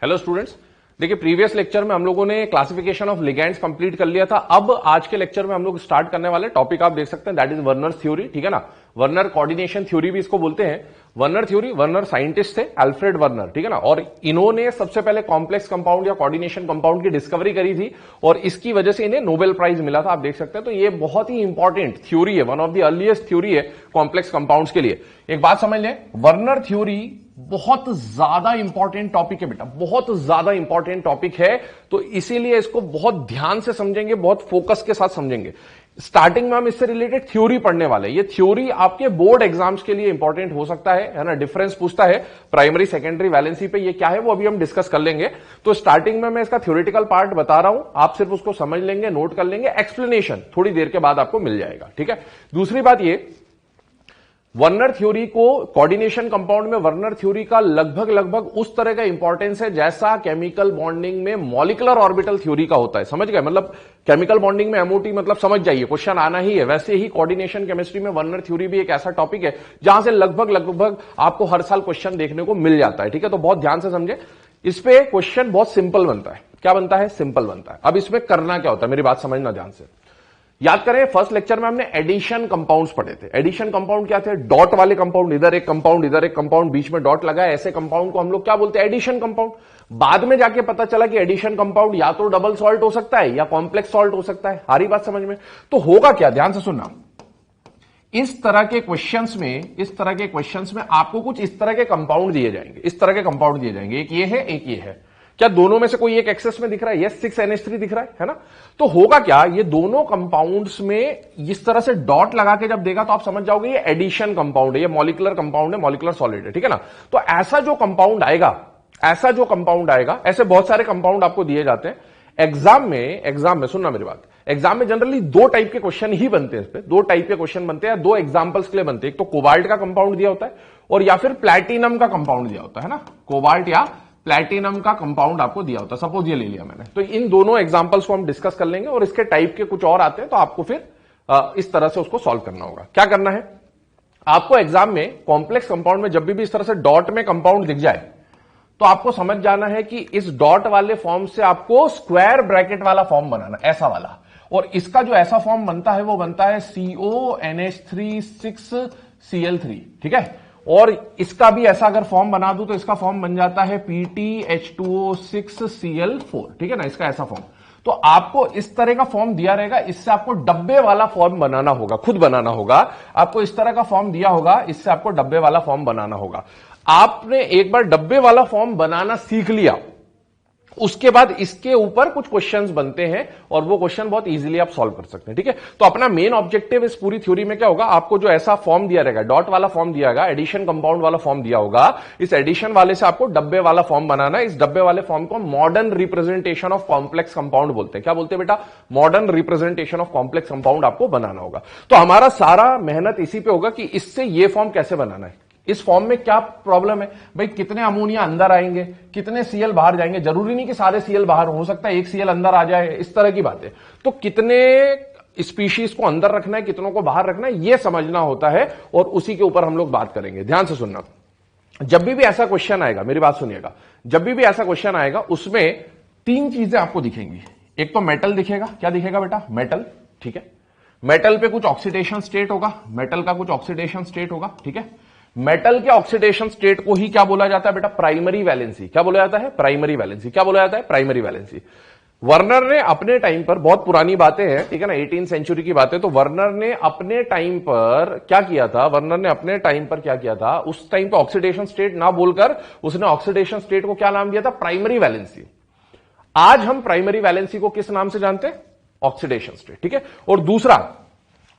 Hello students, देखिए previous lecture में हम लोगों ने क्लासिफिकेशन ऑफ लिगैंड्स कंप्लीट कर लिया था। अब आज के लेक्चर में हम लोग स्टार्ट करने वाले टॉपिक आप देख सकते हैं, दैट इज वर्नर्स थ्योरी। ठीक है ना, वर्नर कोऑर्डिनेशन थ्योरी भी इसको बोलते हैं। वर्नर थ्योरी, वर्नर साइंटिस्ट थे अल्फ्रेड वर्नर, ठीक है ना, और इन्होंने सबसे पहले कॉम्प्लेक्स कंपाउंड या कोऑर्डिनेशन कंपाउंड की डिस्कवरी करी थी और इसकी वजह से इन्हें नोबेल प्राइज मिला था। आप देख सकते हैं, तो ये बहुत ही इंपॉर्टेंट थ्योरी है, one of the earliest theory है कॉम्प्लेक्स कंपाउंड्स के लिए। एक बात समझ लें, वर्नर थ्योरी बहुत ज्यादा इंपॉर्टेंट टॉपिक है बेटा, बहुत ज्यादा इंपॉर्टेंट टॉपिक है, तो इसीलिए इसको बहुत ध्यान से समझेंगे, बहुत फोकस के साथ समझेंगे। स्टार्टिंग में हम इससे रिलेटेड थ्योरी पढ़ने वाले हैं। ये थ्योरी आपके बोर्ड एग्जाम्स के लिए इंपॉर्टेंट हो सकता है ना, डिफरेंस पूछता है प्राइमरी सेकेंडरी वैलेंसी पे, ये क्या है वो अभी हम डिस्कस कर लेंगे। तो स्टार्टिंग में मैं इसका थ्योरेटिकल पार्ट बता रहा हूं, आप सिर्फ उसको समझ लेंगे, नोट कर लेंगे, एक्सप्लेनेशन थोड़ी देर के बाद आपको मिल जाएगा। ठीक है, दूसरी बात ये, वर्नर थ्योरी को कोऑर्डिनेशन कंपाउंड में वर्नर थ्योरी का लगभग उस तरह का इंपॉर्टेंस है जैसा केमिकल बॉन्डिंग में मॉलिक्यूलर ऑर्बिटल थ्योरी का होता है। समझ गए, मतलब केमिकल बॉन्डिंग में एमओटी मतलब समझ जाइए, क्वेश्चन आना ही है। वैसे ही कोऑर्डिनेशन केमिस्ट्री में वर्नर थ्योरी भी एक ऐसा टॉपिक है जहां से लगभग आपको हर साल क्वेश्चन देखने को मिल जाता है। ठीक है, तो बहुत ध्यान से समझे, इस पे क्वेश्चन बहुत सिंपल बनता है। क्या बनता है? सिंपल बनता है। अब इसमें करना क्या होता है, मेरी बात समझना ध्यान से। याद करें, फर्स्ट लेक्चर में हमने एडिशन कंपाउंड्स पढ़े थे। एडिशन कंपाउंड क्या थे? डॉट वाले कंपाउंड, इधर एक कंपाउंड, इधर एक कंपाउंड, बीच में डॉट लगा है, ऐसे कंपाउंड को हम लोग क्या बोलते हैं? Addition compound. बाद में जाके पता चला कि एडिशन कंपाउंड या तो डबल सॉल्ट हो सकता है या कॉम्प्लेक्स सॉल्ट हो सकता है। सारी बात समझ में? तो होगा क्या, ध्यान से सुनना, इस तरह के क्वेश्चंस में आपको कुछ इस तरह के कंपाउंड दिए जाएंगे, इस तरह के कंपाउंड दिए जाएंगे, एक ये है, एक ये है। क्या दोनों में से कोई एक एक्सेस में दिख रहा है? यस, 6NH3 दिख रहा है ना। तो होगा क्या, ये दोनों कंपाउंड्स में इस तरह से डॉट लगा के जब देगा तो आप समझ जाओगे ये एडिशन कंपाउंड है, ये मॉलिक्यूलर कंपाउंड है, मॉलिक्यूलर सॉलिड है। ठीक है ना, तो ऐसा जो कंपाउंड आएगा, ऐसे बहुत सारे कंपाउंड आपको दिए जाते हैं एग्जाम में सुनना मेरी बात, एग्जाम में जनरली दो टाइप के क्वेश्चन ही बनते हैं, इस पे दो टाइप के क्वेश्चन बनते हैं, दो एग्जांपल्स के लिए बनते हैं। एक तो कोबाल्ट का कंपाउंड दिया होता है और या फिर प्लैटिनम का कंपाउंड दिया होता है ना, कोबाल्ट या प्लैटिनम का कंपाउंड आपको दिया होता है। सपोज ये ले लिया मैंने, तो इन दोनों एग्जांपल्स को हम डिस्कस कर लेंगे और इसके टाइप के कुछ और आते हैं, तो आपको फिर इस तरह से उसको सॉल्व करना होगा। क्या करना है आपको, एग्जाम में कॉम्प्लेक्स कंपाउंड में जब भी इस तरह से डॉट में कंपाउंड दिख जाए तो आपको समझ जाना है कि इस डॉट वाले फॉर्म से आपको स्क्वायर ब्रैकेट वाला फॉर्म बनाना, ऐसा वाला। और इसका जो ऐसा फॉर्म बनता है वो बनता है CONH3 6Cl3। ठीक है, और इसका भी ऐसा अगर फॉर्म बना दूं तो इसका फॉर्म बन जाता है PTH2O6Cl4। ठीक है ना, इसका ऐसा फॉर्म। तो आपको इस तरह का फॉर्म दिया रहेगा, इससे आपको डब्बे वाला फॉर्म बनाना होगा, खुद बनाना होगा। आपको इस तरह का फॉर्म दिया होगा, इससे आपको डब्बे वाला फॉर्म बनाना होगा। आपने एक बार डब्बे वाला फॉर्म बनाना सीख लिया, उसके बाद इसके ऊपर कुछ क्वेश्चंस बनते हैं और वो क्वेश्चन बहुत इजीली आप सॉल्व कर सकते हैं। ठीक है, तो अपना मेन ऑब्जेक्टिव इस पूरी थ्योरी में क्या होगा, आपको जो ऐसा फॉर्म दिया रहेगा, डॉट वाला फॉर्म दिया होगा, एडिशन कंपाउंड वाला फॉर्म दिया होगा, इस एडिशन वाले से आपको डब्बे वाला फॉर्म बनाना है। इस डब्बे वाले फॉर्म को modern representation of complex compound बोलते हैं। क्या बोलते हैं बेटा? Modern representation of complex compound आपको बनाना होगा। तो हमारा सारा मेहनत इसी पे होगा कि इससे ये फॉर्म कैसे बनाना है। इस फॉर्म में क्या प्रॉब्लम है भाई, कितने अमोनिया अंदर आएंगे, कितने Cl बाहर जाएंगे, जरूरी नहीं कि सारे Cl बाहर हो सकता है एक Cl अंदर आ जाए, इस तरह की बातें। तो कितने स्पीशीज को अंदर रखना है, कितनों को बाहर रखना है, यह समझना होता है और उसी के ऊपर हम लोग बात करेंगे। ध्यान से सुनना, जब भी ऐसा क्वेश्चन आएगा, मेरी बात सुनिएगा, जब भी ऐसा क्वेश्चन आएगा उसमें तीन चीजें आपको दिखेंगी। एक तो मेटल दिखेगा, क्या दिखेगा बेटा? मेटल। ठीक है, मेटल पे कुछ ऑक्सीडेशन स्टेट होगा, मेटल का कुछ ऑक्सीडेशन स्टेट होगा। ठीक है, मेटल के ऑक्सीडेशन स्टेट को ही क्या बोला जाता है बेटा? Primary valency. क्या बोला जाता है? Primary valency. क्या बोला जाता है? Primary valency. वर्नर ने अपने टाइम पर, बहुत पुरानी बातें हैं, ठीक है ना, 18th सेंचुरी की बातें, तो वर्नर ने अपने टाइम पर क्या किया था, उस टाइम पर ऑक्सीडेशन स्टेट ना बोलकर उसने ऑक्सीडेशन स्टेट को क्या नाम दिया था? Primary valency. आज हम प्राइमरी वैलेंसी को किस नाम से जानते हैं? Oxidation state. ठीक है, और दूसरा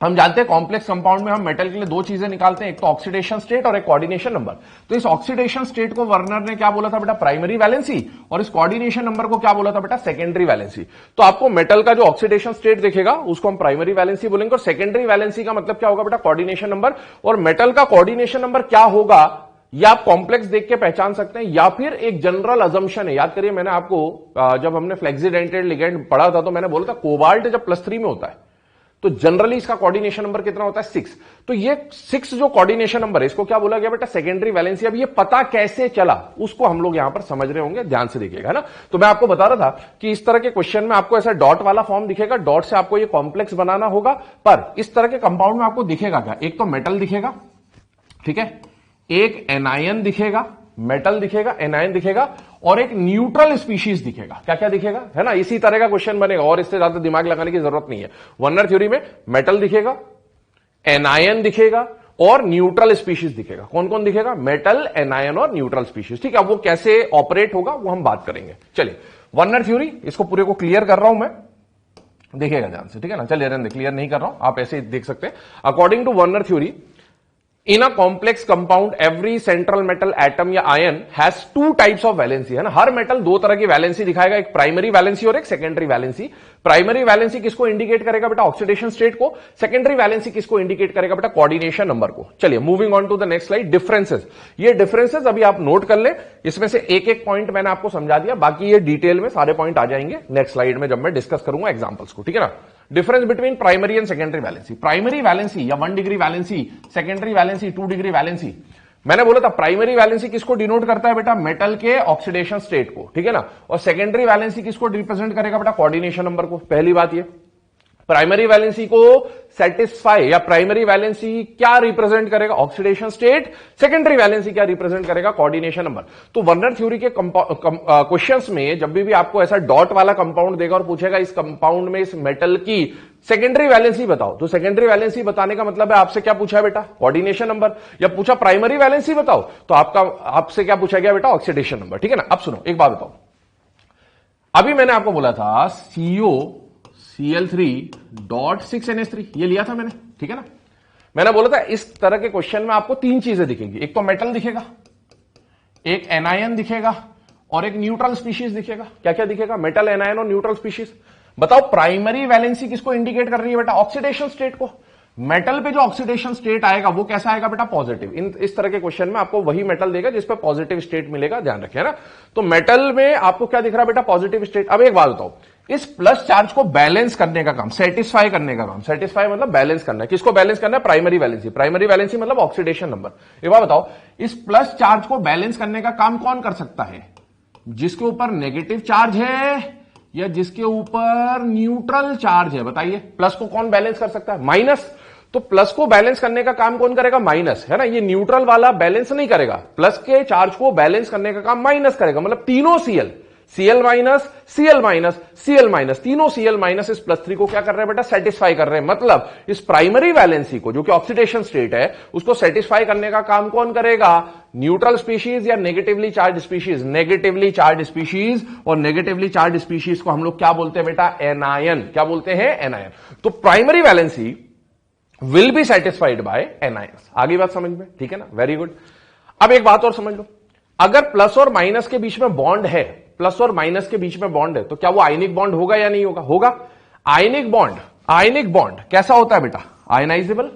हम जानते हैं कॉम्प्लेक्स कंपाउंड में हम मेटल के लिए दो चीजें निकालते हैं, एक तो ऑक्सीडेशन स्टेट और एक कोऑर्डिनेशन नंबर। तो इस ऑक्सीडेशन स्टेट को वर्नर ने क्या बोला था बेटा? Primary valency. और इस कोऑर्डिनेशन नंबर को क्या बोला था बेटा? Secondary valency. तो आपको मेटल का जो ऑक्सीडेशन स्टेट दिखेगा उसको हम प्राइमरी वैलेंसी बोलेंगे और सेकेंडरी वैलेंसी का मतलब क्या होगा बेटा? Coordination number. और मेटल का कोऑर्डिनेशन नंबर क्या होगा या आप कॉम्प्लेक्स देख के पहचान सकते हैं या फिर एक जनरल अजम्पशन है। याद करिए, मैंने आपको जब हमने फ्लेक्सिडेंटेड लिगेंड पढ़ा था तो मैंने बोला था कोबाल्ट जब +3 में होता है तो जनरली इसका कोऑर्डिनेशन नंबर कितना होता है 6। तो ये 6 जो कोऑर्डिनेशन नंबर है इसको क्या बोला गया बेटा सेकेंडरी वैलेंसी। अब ये पता कैसे चला उसको हम लोग यहां पर समझ रहे होंगे, ध्यान से देखिएगा, है ना। तो मैं आपको बता रहा था कि इस तरह के क्वेश्चन में आपको ऐसा डॉट वाला फॉर्म दिखेगा, डॉट से आपको ये कॉम्प्लेक्स बनाना होगा। पर इस तरह के कंपाउंड में आपको दिखेगा क्या, एक तो मेटल दिखेगा, ठीक है, एक एनायन दिखेगा, मेटल दिखेगा, एनायन दिखेगा, और एक न्यूट्रल स्पीशीज दिखेगा। क्या क्या दिखेगा, है ना। इसी तरह का क्वेश्चन बनेगा और इससे ज्यादा दिमाग लगाने की जरूरत नहीं है। वर्नर थ्योरी में मेटल दिखेगा, एनायन दिखेगा और न्यूट्रल स्पीशीज दिखेगा। कौन कौन दिखेगा, मेटल, एनायन और न्यूट्रल स्पीशीज, ठीक है। अब वो कैसे ऑपरेट होगा वो हम बात करेंगे। चलिए वर्नर थ्योरी, इसको पूरे को क्लियर कर रहा हूं मैं, देखिएगा ध्यान से, ठीक है ना। चलिए रहने, क्लियर नहीं कर रहा हूं, आप ऐसे ही देख सकते हैं। According to Werner theory, in a complex compound every central metal atom या ion has two types of valency, है ना। हर मेटल दो तरह की वैलेंसी दिखाएगा, एक प्राइमरी वैलेंसी और एक सेकेंडरी वैलेंसी। प्राइमरी वैलेंसी किसको इंडिकेट करेगा बेटा, ऑक्सीडेशन स्टेट को। सेकेंडरी वैलेंसी किसको इंडिकेट करेगा बेटा, कोऑर्डिनेशन नंबर को। चलिए moving on to the next slide, differences. ये डिफरेंसेस अभी आप नोट कर ले, इसमें से एक एक पॉइंट मैंने आपको समझा दिया, बाकी ये डिटेल में सारे पॉइंट आ जाएंगे नेक्स्ट स्लाइड में जब मैं डिस्कस करूंगा एग्जांपल्स को, ठीक है ना। Difference between primary and secondary valency. Primary valency या 1 degree valency, secondary valency 2 degree valency. मैंने बोला था प्राइमरी वैलेंसी किसको डिनोट करता है बेटा, मेटल के ऑक्सीडेशन स्टेट को, ठीक है ना। और सेकेंडरी वैलेंसी किसको रिप्रेजेंट करेगा बेटा, कोऑर्डिनेशन नंबर को। पहली बात ये, प्राइमरी वैलेंसी को सेटिस्फाई या प्राइमरी वैलेंसी क्या रिप्रेजेंट करेगा, ऑक्सीडेशन स्टेट। सेकेंडरी वैलेंसी क्या रिप्रेजेंट करेगा, कोऑर्डिनेशन नंबर। तो वर्नर थ्योरी के क्वेश्चंस में जब भी आपको ऐसा डॉट वाला कंपाउंड देगा और पूछेगा इस कंपाउंड में इस मेटल की सेकेंडरी वैलेंसी बताओ, तो सेकेंडरी वैलेंसी बताने का मतलब है आपसे क्या पूछा है बेटा, कोऑर्डिनेशन नंबर। या पूछा प्राइमरी वैलेंसी बताओ तो आपसे क्या पूछा गया बेटा, ऑक्सीडेशन नंबर, ठीक है ना। अब सुनो एक बात बताओ, अभी मैंने आपको बोला था COCl3.6NH3 ये लिया था मैंने, ठीक है ना। मैंने बोला था इस तरह के क्वेश्चन में आपको तीन चीजें दिखेंगी, एक तो मेटल दिखेगा, एक एनायन दिखेगा और एक न्यूट्रल स्पीशीज दिखेगा। क्या क्या दिखेगा, मेटल, एनायन और न्यूट्रल स्पीशीज। बताओ प्राइमरी वैलेंसी किसको इंडिकेट कर रही है बेटा, ऑक्सीडेशन स्टेट को। मेटल पे जो ऑक्सीडेशन स्टेट आएगा वो कैसा आएगा बेटा, पॉजिटिव। इस तरह के क्वेश्चन में आपको वही मेटल देगा जिस पे पॉजिटिव स्टेट मिलेगा, ध्यान रखें, है ना। तो मेटल में आपको क्या दिख रहा है बेटा, पॉजिटिव स्टेट। अब एक बात बताओ, इस प्लस चार्ज को बैलेंस करने का काम, सेटिस्फाई करने का काम, सेटिस्फाई मतलब बैलेंस करना है। किसको बैलेंस करना है, प्राइमरी वैलेंसी। प्राइमरी वैलेंसी मतलब ऑक्सीडेशन नंबर। एक बात बताओ, इस प्लस चार्ज को बैलेंस करने का काम कौन कर सकता है, जिसके ऊपर नेगेटिव चार्ज है या जिसके ऊपर न्यूट्रल चार्ज है। बताइए प्लस को कौन बैलेंस कर सकता है, माइनस। तो प्लस को बैलेंस करने का काम कौन करेगा, माइनस, है ना। ये न्यूट्रल वाला बैलेंस नहीं करेगा, प्लस के चार्ज को बैलेंस करने का काम माइनस करेगा। मतलब तीनों Cl minus, Cl minus, Cl minus, तीनों Cl माइनस इस +3 को क्या कर रहे हैं बेटा, सेटिस्फाई कर रहे हैं। मतलब इस प्राइमरी वैलेंसी को जो कि ऑक्सीडेशन स्टेट है उसको सेटिस्फाई करने का काम कौन करेगा, न्यूट्रल स्पीशीज या negatively charge species. Negatively charge species, और नेगेटिवली चार्ज स्पीशीज को हम लोग क्या बोलते हैं बेटा, एनायन। क्या बोलते हैं, एनायन। तो primary valency will be satisfied by anions. आगे बात समझ में, ठीक है ना, वेरी गुड। अब एक बात और समझ लो, अगर प्लस और माइनस के बीच में बॉन्ड है, प्लस और माइनस के बीच में बॉन्ड है, तो क्या वो आयनिक बॉन्ड होगा या नहीं होगा, होगा। आयनिक बॉन्ड कैसा होता है बेटा, आयनाइजेबल।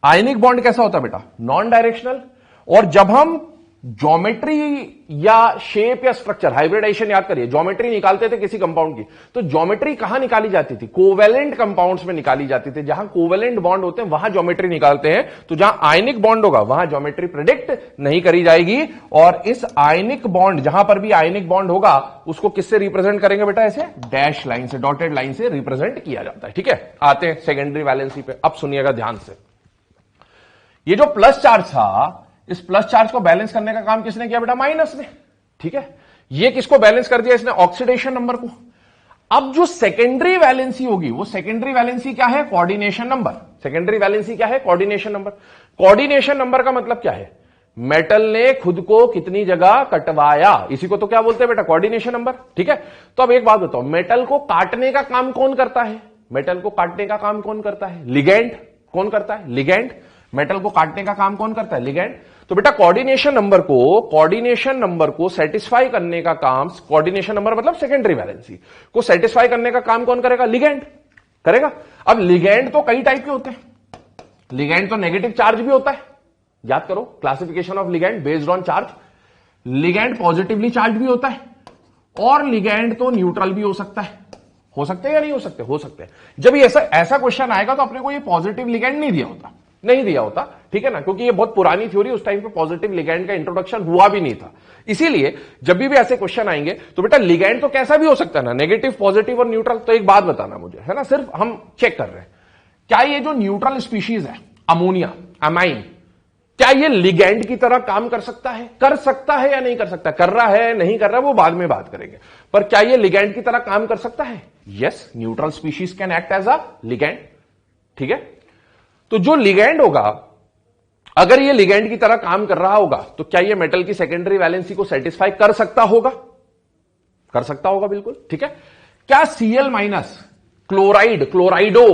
आयनिक बॉन्ड कैसा होता है बेटा, नॉन डायरेक्शनल। और जब हम ज्योमेट्री या शेप या स्ट्रक्चर, हाइब्रिडाइजेशन याद करिए, ज्योमेट्री निकालते थे किसी कंपाउंड की, तो ज्योमेट्री कहां निकाली जाती थी, कोवेलेंट कंपाउंड्स में निकाली जाती थी। जहां कोवेलेंट बॉन्ड होते हैं वहां ज्योमेट्री निकालते हैं। तो जहां आयनिक बॉन्ड होगा वहां ज्योमेट्री प्रेडिक्ट नहीं करी जाएगी। और इस आयनिक बॉन्ड, जहां पर भी आयनिक बॉन्ड होगा उसको किससे रिप्रेजेंट करेंगे बेटा, ऐसे डैश लाइन से, डॉटेड लाइन से रिप्रेजेंट किया जाता है, ठीक है। आते हैं सेकेंडरी वैलेंसी पे। अब सुनिएगा ध्यान से, ये जो प्लस चार्ज था, इस प्लस चार्ज को बैलेंस करने का काम किसने किया बेटा, माइनस ने, ठीक है। ये किसको बैलेंस कर दिया इसने, ऑक्सीडेशन नंबर को। अब जो सेकेंडरी वैलेंसी होगी, वो सेकेंडरी वैलेंसी क्या है, कोऑर्डिनेशन नंबर। सेकेंडरी वैलेंसी क्या है, कोऑर्डिनेशन नंबर। कोऑर्डिनेशन नंबर का मतलब क्या है, मेटल ने खुद को कितनी जगह कटवाया, इसी को तो क्या बोलते हैं बेटा, कोऑर्डिनेशन नंबर, ठीक है। तो अब एक बात बताओ, मेटल को काटने का काम कौन करता है, मेटल को काटने का काम कौन करता है, लिगैंड। कौन करता है, लिगैंड। मेटल को काटने का काम कौन करता है, लिगैंड। तो बेटा कोऑर्डिनेशन नंबर को सेटिस्फाई करने का काम, कोऑर्डिनेशन नंबर मतलब सेकेंडरी वैलेंसी को सेटिस्फाई करने का काम कौन करेगा, लिगैंड करेगा। अब लिगैंड तो कई टाइप के होते हैं, लिगैंड तो नेगेटिव चार्ज भी होता है, याद करो classification of ligand based on charge. Ligand positively charge भी होता है और लिगैंड तो न्यूट्रल भी हो सकता है, हो सकते हैं या नहीं हो सकते? हो सकते हैं। जब ये ऐसा क्वेश्चन आएगा तो अपने को ये पॉजिटिव लिगैंड नहीं दिया होता, ठीक है ना, क्योंकि ये बहुत पुरानी थ्योरी, उस टाइम पे पॉजिटिव लिगैंड का इंट्रोडक्शन हुआ भी नहीं था। इसीलिए जब भी ऐसे क्वेश्चन आएंगे तो बेटा लिगैंड तो कैसा भी हो सकता है ना, नेगेटिव, पॉजिटिव और न्यूट्रल। तो एक बात बताना मुझे, है ना, सिर्फ हम चेक कर रहे हैं, क्या ये जो न्यूट्रल स्पीशीज है अमोनिया, अमाइन, क्या ये लिगैंड की तरह काम कर सकता है या नहीं कर सकता? कर रहा है, नहीं कर रहा, वो बाद में बात करेंगे। पर क्या ये लिगैंड की तरह काम कर सकता है? Yes, neutral species can act as a ligand, ठीक है। तो जो लिगैंड होगा, अगर ये लिगैंड की तरह काम कर रहा होगा, तो क्या ये मेटल की सेकेंडरी वैलेंसी को सेटिस्फाई कर सकता होगा? कर सकता होगा, बिल्कुल, ठीक है। क्या Cl minus chloride, क्लोराइडो,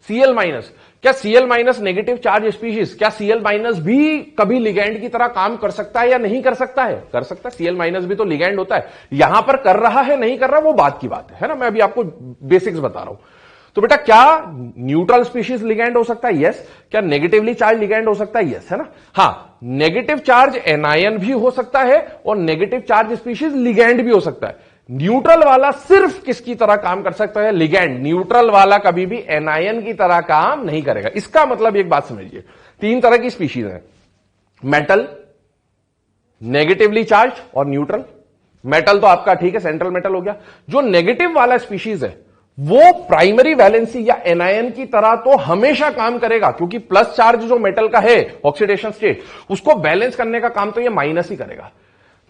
Cl minus, क्या Cl minus negative charge species, क्या Cl माइनस भी कभी लिगैंड की तरह काम कर सकता है या नहीं कर सकता है? कर सकता है। Cl माइनस भी तो लिगैंड होता है। यहां पर कर रहा है, नहीं कर रहा, वो बात की बात है ना। मैं अभी आपको बेसिक्स बता रहा हूं। तो बेटा क्या न्यूट्रल स्पीशीज लिगैंड हो सकता है? यस। क्या नेगेटिवली चार्ज लिगैंड हो सकता है? यस, है ना। हां, नेगेटिव चार्ज एनायन भी हो सकता है और नेगेटिव चार्ज स्पीशीज लिगैंड भी हो सकता है। न्यूट्रल वाला सिर्फ किसकी तरह काम कर सकता है? लिगैंड। न्यूट्रल वाला कभी भी एनायन की तरह काम नहीं करेगा। इसका मतलब एक बात समझिए, 3 तरह की स्पीशीज है, मेटल, नेगेटिवली चार्ज और न्यूट्रल। मेटल तो आपका ठीक है, सेंट्रल मेटल हो गया। जो नेगेटिव वाला स्पीशीज है वो प्राइमरी वैलेंसी या एनायन की तरह तो हमेशा काम करेगा, क्योंकि प्लस चार्ज जो मेटल का है ऑक्सीडेशन स्टेट, उसको बैलेंस करने का काम तो ये माइनस ही करेगा।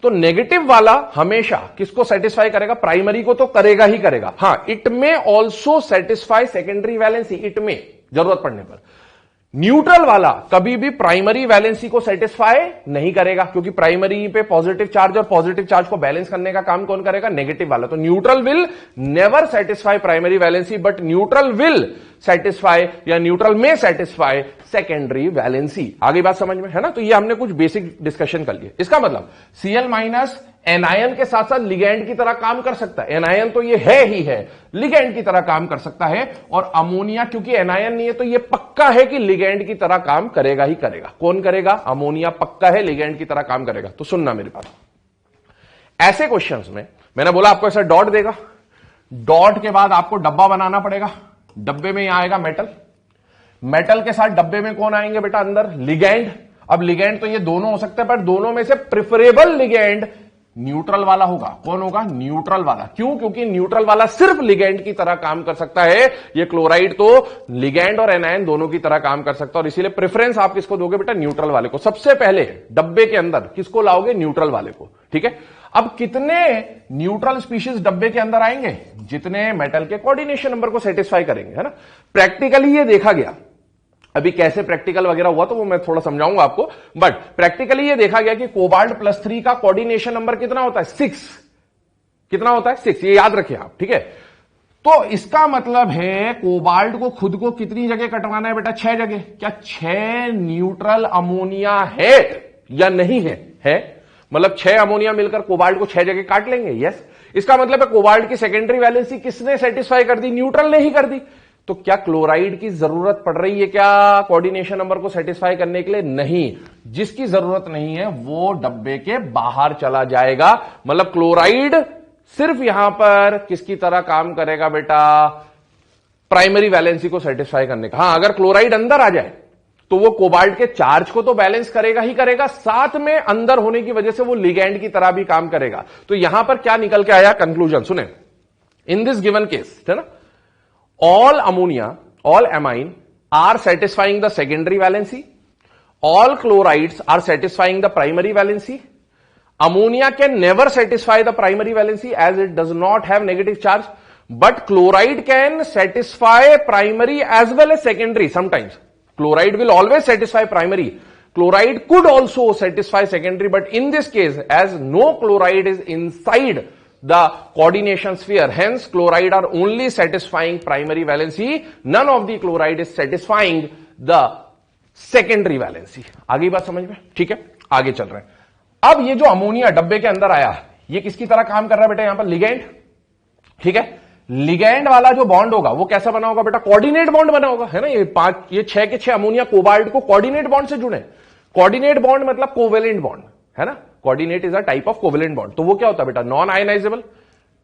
तो नेगेटिव वाला हमेशा किसको सेटिस्फाई करेगा? प्राइमरी को तो करेगा ही करेगा। हां, इट में also satisfy secondary valency, it में, जरूरत पड़ने पर। न्यूट्रल वाला कभी भी प्राइमरी वैलेंसी को सेटिस्फाई नहीं करेगा, क्योंकि प्राइमरी पे पॉजिटिव चार्ज और पॉजिटिव चार्ज को बैलेंस करने का काम कौन करेगा? नेगेटिव वाला। तो neutral will never satisfy primary valency, but neutral will satisfy या न्यूट्रल में सेटिस्फाई सेकेंडरी वैलेंसी। आगे बात समझ में है ना। तो ये हमने कुछ बेसिक डिस्कशन कर लिए। इसका मतलब Cl माइनस एनायन के साथ साथ लिगैंड की तरह काम कर सकता है। एनायन तो ये है ही है, लिगैंड की तरह काम कर सकता है। और अमोनिया क्योंकि एनायन नहीं है तो ये पक्का है कि लिगैंड की तरह काम करेगा ही करेगा। कौन करेगा? अमोनिया पक्का है लिगैंड की तरह काम करेगा। तो सुनना मेरी बात, ऐसे क्वेश्चंस में मैंने बोला आपको ऐसा डॉट देगा, डॉट के बाद आपको डब्बा बनाना पड़ेगा। डब्बे में यहां आएगा मेटल, मेटल के साथ डब्बे में कौन आएंगे बेटा? अंदर लिगैंड। अब लिगैंड तो ये दोनों हो सकते हैं, पर दोनों में से प्रिफरेबल लिगैंड न्यूट्रल वाला होगा। कौन होगा? न्यूट्रल वाला। क्यों? क्योंकि न्यूट्रल वाला सिर्फ लिगैंड की तरह काम कर सकता है। ये क्लोराइड तो लिगैंड और एनायन दोनों की तरह काम कर सकता है, और इसीलिए प्रेफरेंस आप किसको दोगे बेटा? न्यूट्रल वाले को। सबसे पहले डब्बे के अंदर किसको लाओगे? न्यूट्रल वाले को, ठीक है। अब कितने न्यूट्रल स्पीशीज डब्बे के अंदर आएंगे? जितने मेटल के कोऑर्डिनेशन नंबर को सेटिस्फाई करेंगे, है ना। प्रैक्टिकली ये देखा गया, अभी कैसे प्रैक्टिकल वगैरह हुआ तो वो मैं थोड़ा समझाऊंगा आपको, बट प्रैक्टिकली ये देखा गया कि कोबाल्ट +3 का कोऑर्डिनेशन नंबर कितना होता है? 6। कितना होता है? 6। ये याद रखिए आप, ठीक है। तो इसका मतलब है कोबाल्ट को खुद को कितनी जगह कटवाना है बेटा? 6 जगह। क्या 6 न्यूट्रल अमोनिया है या नहीं है? है। मतलब 6 अमोनिया मिलकर कोबाल्ट को 6 जगह काट लेंगे। यस। इसका मतलब है कोबाल्ट की सेकेंडरी वैलेंसी किसने सेटिस्फाई कर दी? न्यूट्रल ने ही कर दी। तो क्या क्लोराइड की जरूरत पड़ रही है क्या कोऑर्डिनेशन नंबर को सेटिस्फाई करने के लिए? नहीं। जिसकी जरूरत नहीं है वो डब्बे के बाहर चला जाएगा। मतलब क्लोराइड सिर्फ यहां पर किसकी तरह काम करेगा बेटा? प्राइमरी वैलेंसी को सेटिस्फाई करने का। हां, अगर क्लोराइड अंदर आ जाए तो वो कोबाल्ट के चार्ज को तो बैलेंस करेगा ही करेगा, साथ में अंदर होने की वजह से वो लिगैंड की तरह भी काम करेगा। तो यहां पर क्या निकल के आया कंक्लूजन? सुने, इन दिस गिवन केस, है ना, all ammonia, all amine are satisfying the secondary valency. All chlorides are satisfying the primary valency. Ammonia can never satisfy the primary valency as it does not have negative charge. But chloride can satisfy primary as well as secondary sometimes. Chloride will always satisfy primary. Chloride could also satisfy secondary, but in this case, as no chloride is inside the coordination sphere, hence chloride are only satisfying primary valency. None of the chloride is satisfying the secondary valency. आगे बात समझ में? ठीक है, आगे चल रहे हैं। अब ये जो अमोनिया डब्बे के अंदर आया, ये किसकी तरह काम कर रहा है बेटा? यहां पर लिगैंड, ठीक है। लिगैंड वाला जो बॉन्ड होगा वो कैसा बना होगा बेटा? कोऑर्डिनेट बॉन्ड बना होगा, है ना। ये 6 के 6 अमोनिया कोबाल्ट को कोऑर्डिनेट बॉन्ड से जुड़े। कोऑर्डिनेट बॉन्ड मतलब कोवेलेंट बॉन्ड, है ना। Coordinate is a type of covalent bond. तो वो क्या होता है बेटा? Non ionizable.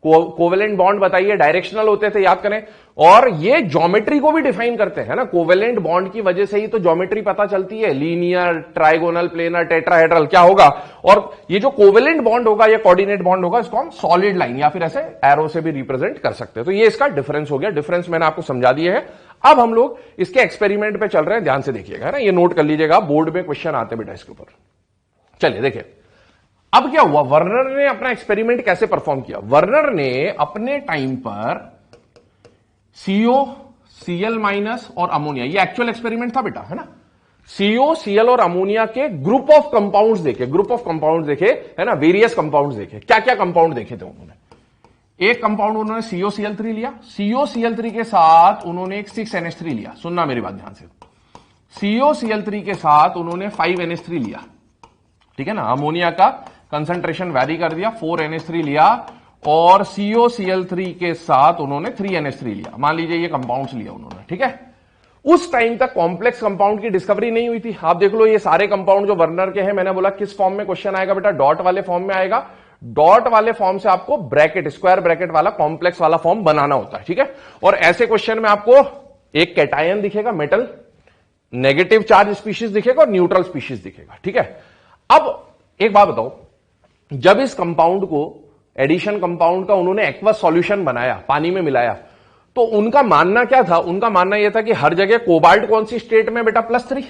कोवेलेंट बॉन्ड बताइए, डायरेक्शनल होते थे, याद करें। और ये ज्योमेट्री को भी डिफाइन करते हैं ना, कोवेलेंट बॉन्ड की वजह से ही तो ज्योमेट्री पता चलती है, लीनियर, ट्राइगोनल, प्लेनर, टेट्राहेड्रल क्या होगा। और ये जो कोवेलेंट बॉन्ड होगा या कोऑर्डिनेट बॉन्ड होगा, इसको हम सॉलिड लाइन या फिर ऐसे एरो से भी रिप्रेजेंट कर सकते हैं। तो ये इसका डिफरेंस हो गया। डिफरेंस मैंने आपको समझा दिया है। अब हम लोग इसके एक्सपेरिमेंट पे चल रहे हैं, ध्यान से देखिएगा, है ना, ये नोट कर लीजिएगा, बोर्ड में क्वेश्चन आते बेटा इसके ऊपर। चलिए देखिए अब क्या हुआ, वर्नर ने अपना एक्सपेरिमेंट कैसे परफॉर्म किया। वर्नर ने अपने टाइम पर CO, Cl माइनस और अमोनिया, ये एक्चुअल एक्सपेरिमेंट था बेटा, है ना। CO, Cl और अमोनिया के ग्रुप ऑफ कंपाउंड्स देखे, ग्रुप ऑफ कंपाउंड्स देखे, है ना, वेरियस कंपाउंड्स देखे। क्या क्या कंपाउंड देखे थे उन्होंने। एक कंपाउंड उन्होंने COCl3 लिया, COCl3 के साथ उन्होंने एक 6NH3 लिया। सुनना मेरी बात ध्यान से, COCl3 के साथ उन्होंने 5NH3 लिया, ठीक है ना। अमोनिया का कंसंट्रेशन वैरी कर दिया, 4NH3 लिया, और COCl3 के साथ उन्होंने 3NH3 लिया। मान लीजिए ये कंपाउंड्स लिया उन्होंने, ठीक है। उस टाइम तक कॉम्प्लेक्स कंपाउंड की डिस्कवरी नहीं हुई थी। आप देख लो ये सारे कंपाउंड जो वर्नर के हैं, मैंने बोला किस फॉर्म में क्वेश्चन आएगा बेटा, डॉट वाले फॉर्म में आएगा। डॉट वाले फॉर्म से आपको ब्रैकेट, स्क्वायर ब्रैकेट वाला कॉम्प्लेक्स वाला फॉर्म बनाना होता है, ठीक है। और ऐसे क्वेश्चन में आपको एक कैटायन दिखेगा, मेटल, नेगेटिव चार्ज स्पीशीज दिखेगा और न्यूट्रल स्पीशीज दिखेगा, ठीक है। अब एक बात बताओ, जब इस कंपाउंड को, एडिशन कंपाउंड का उन्होंने एक्वस सॉल्यूशन बनाया, पानी में मिलाया, तो उनका मानना क्या था। उनका मानना यह था कि हर जगह कोबाल्ट कौन सी स्टेट में बेटा, +3,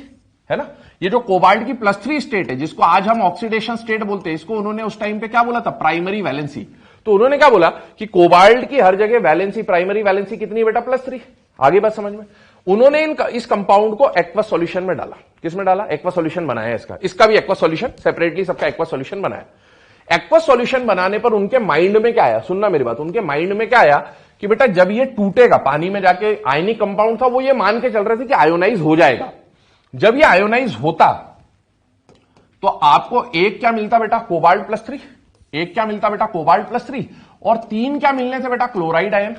है ना। ये जो कोबाल्ट की +3 स्टेट है, जिसको आज हम ऑक्सीडेशन स्टेट बोलते हैं, इसको उन्होंने उस टाइम पे क्या बोला था, प्राइमरी वैलेंसी। तो उन्होंने क्या बोला कि कोबाल्ट की हर जगह वैलेंसी, प्राइमरी वैलेंसी कितनी बेटा, +3। आगे बात समझ में। उन्होंने इस कंपाउंड को एक्वस सॉल्यूशन में डाला। किसमें डाला, एक्वस सॉल्यूशन बनाया इसका भी एक्वस सॉल्यूशन, सेपरेटली सबका एक्वस सॉल्यूशन बनाया। एक्वस सॉल्यूशन बनाने पर उनके माइंड में क्या आया, सुनना मेरी बात, उनके माइंड में क्या आया कि बेटा जब ये टूटेगा, पानी में जाके आयनिक कंपाउंड था, वो ये मान के चल रहे थे कि आयोनाइज हो जाएगा। जब ये आयोनाइज होता तो आपको एक क्या मिलता बेटा, कोबाल्ट +3, एक क्या मिलता बेटा, कोबाल्ट +3, और 3 क्या मिलने थे बेटा, क्लोराइड आयन।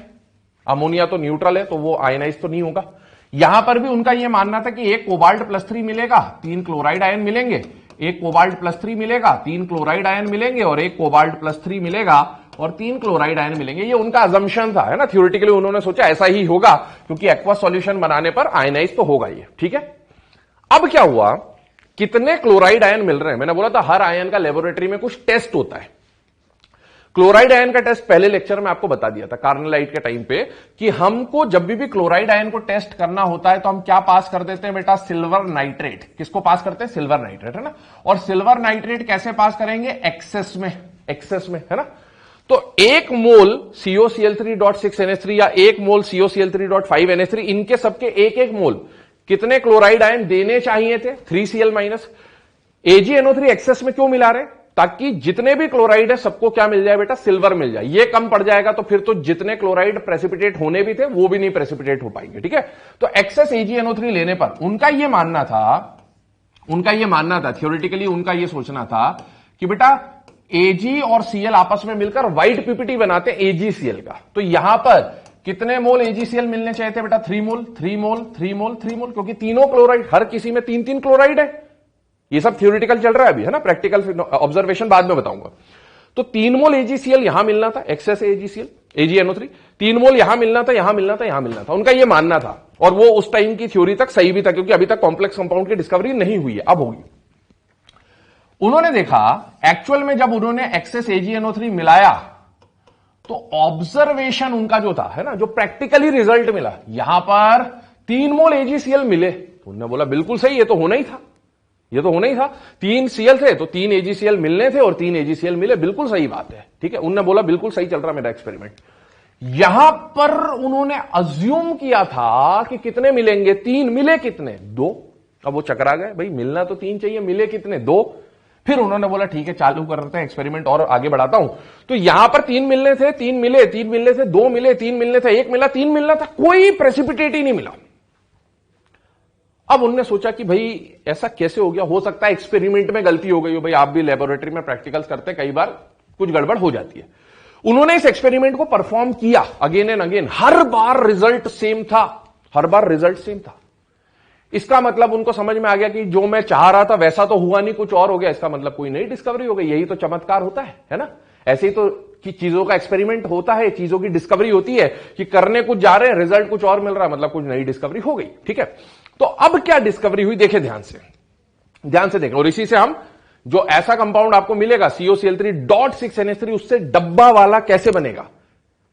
अमोनिया तो न्यूट्रल है तो वो आयनाइज तो नहीं होगा। यहां पर भी उनका यह मानना था कि एक कोबाल्ट +3 मिलेगा, 3 क्लोराइड आयन मिलेंगे, एक कोबाल्ट +3 मिलेगा, 3 क्लोराइड आयन मिलेंगे, और एक कोबाल्ट +3 मिलेगा और 3 क्लोराइड आयन मिलेंगे। ये उनका अजम्पशन था, है ना। थ्योरेटिकली उन्होंने सोचा ऐसा ही होगा, क्योंकि एक्वस सॉल्यूशन बनाने पर आयनाइज तो होगा ये, ठीक है। अब क्या हुआ, कितने क्लोराइड आयन मिल रहे हैं। मैंने बोला था हर आयन का लेबोरेटरी में कुछ टेस्ट होता है। क्लोराइड आयन का टेस्ट पहले लेक्चर में आपको बता दिया था, कार्नलाइट के टाइम पे, कि हमको जब भी क्लोराइड आयन को टेस्ट करना होता है तो हम क्या पास कर देते हैं बेटा, सिल्वर नाइट्रेट। किसको पास करते हैं, सिल्वर नाइट्रेट, है ना। और सिल्वर नाइट्रेट कैसे पास करेंगे, एक्सेस में, है ना। तो 1 मोल COCl3.6NH3 या 1 मोल COCl3.5NH3, इनके सबके एक मोल कितने क्लोराइड आयन देने चाहिए थे, 3Cl-। AgNO3 एक्सेस में क्यों मिला रहे, ताकि जितने भी क्लोराइड है सबको क्या मिल जाए बेटा, सिल्वर मिल जाए। ये कम पड़ जाएगा तो फिर तो जितने क्लोराइड प्रेसिपिटेट होने भी थे वो भी नहीं प्रेसिपिटेट हो पाएंगे, ठीक है। तो एक्सेस AgNO3 लेने पर उनका ये मानना था, थ्योरेटिकली उनका ये सोचना था कि बेटा Ag और Cl आपस में मिलकर व्हाइट पीपीटी बनाते AgCl का। तो यहां पर कितने मोल AgCl मिलने चाहिए थे बेटा, 3 मोल, क्योंकि तीनों क्लोराइड, हर किसी में 3-3 क्लोराइड है। ये सब थ्योरेटिकल चल रहा है अभी, है ना, प्रैक्टिकल ऑब्जर्वेशन बाद में बताऊंगा। तो 3 मोल AgCl यहां मिलना था, एक्सेस AgNO3, 3 मोल यहां मिलना था, यहां मिलना था। उनका यह मानना था, और वो उस टाइम की थ्योरी तक सही भी था, क्योंकि अभी तक कॉम्प्लेक्स कंपाउंड की डिस्कवरी नहीं हुई है, अब होगी। उन्होंने देखा एक्चुअल में जब उन्होंने एक्सेस AgNO3 मिलाया तो ऑब्जर्वेशन उनका जो था, है ना, जो प्रैक्टिकली रिजल्ट मिला, यहां पर 3 मोल AgCl मिले। तो उन्होंने बोला बिल्कुल सही, ये तो होना ही था, 3 Cl थे तो 3 AgCl मिलने थे और 3 AgCl मिले, बिल्कुल सही बात है, ठीक है। उन्होंने बोला बिल्कुल सही चल रहा मेरा एक्सपेरिमेंट। यहां पर उन्होंने अज्यूम किया था कि कितने मिलेंगे, 3 मिले कितने, 2। अब वो चकरा गए, भाई मिलना तो 3 चाहिए, मिले कितने, 2। फिर उन्होंने बोला ठीक है चालू करते हैं एक्सपेरिमेंट और आगे बढ़ाता हूं। तो यहां पर 3 मिलने थे, 3 मिले, 3 मिलने थे, 2 मिले, 3 मिलने थे, 1 मिला, 3 मिलना था, कोई प्रेसिपिटेट ही नहीं मिला। अब उन्होंने सोचा कि भाई ऐसा कैसे हो गया, हो सकता है एक्सपेरिमेंट में गलती हो गई हो। भाई आप भी लेबोरेटरी में प्रैक्टिकल्स करते, कई बार कुछ गड़बड़ हो जाती है। उन्होंने इस एक्सपेरिमेंट को परफॉर्म किया again and again, her bar result same था। इसका मतलब उनको समझ में आ गया कि जो मैं चाह रहा था वैसा तो हुआ नहीं, कुछ और हो गया। इसका मतलब कोई नई डिस्कवरी हो गई, यही तो चमत्कार होता है ना। ऐसे ही तो कि चीजों का एक्सपेरिमेंट होता है, चीजों की डिस्कवरी होती है कि करने कुछ जा रहे हैं, रिजल्ट कुछ और मिल रहा है, मतलब कुछ नई डिस्कवरी हो गई। ठीक है, तो अब क्या डिस्कवरी हुई देखें ध्यान से देखें। और इसी से हम जो ऐसा कंपाउंड आपको मिलेगा COCl3.6NH3 उससे डब्बा वाला कैसे बनेगा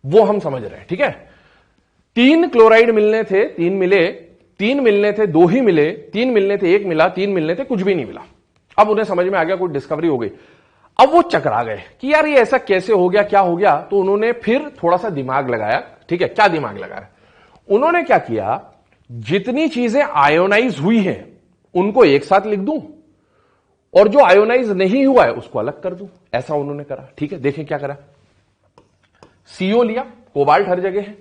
वो हम समझ रहे हैं। ठीक है, 3 क्लोराइड मिलने थे, 3 मिलने थे, 2 ही मिले, 3 मिलने थे, 1 मिला, 3 मिलने थे, कुछ भी नहीं मिला। अब उन्हें समझ में आ गया कोई डिस्कवरी हो गई। अब वो चकरा गए कि यार ये ऐसा कैसे हो गया, क्या हो गया। तो उन्होंने फिर थोड़ा सा दिमाग लगाया। ठीक है, क्या दिमाग लगाया, उन्होंने क्या किया, जितनी चीजें आयोनाइज हुई हैं उनको एक साथ लिख दूं और जो आयोनाइज नहीं हुआ है उसको अलग कर दूं, ऐसा उन्होंने करा। ठीक है, देखें क्या करा। CO लिया, कोबाल्ट हर जगह है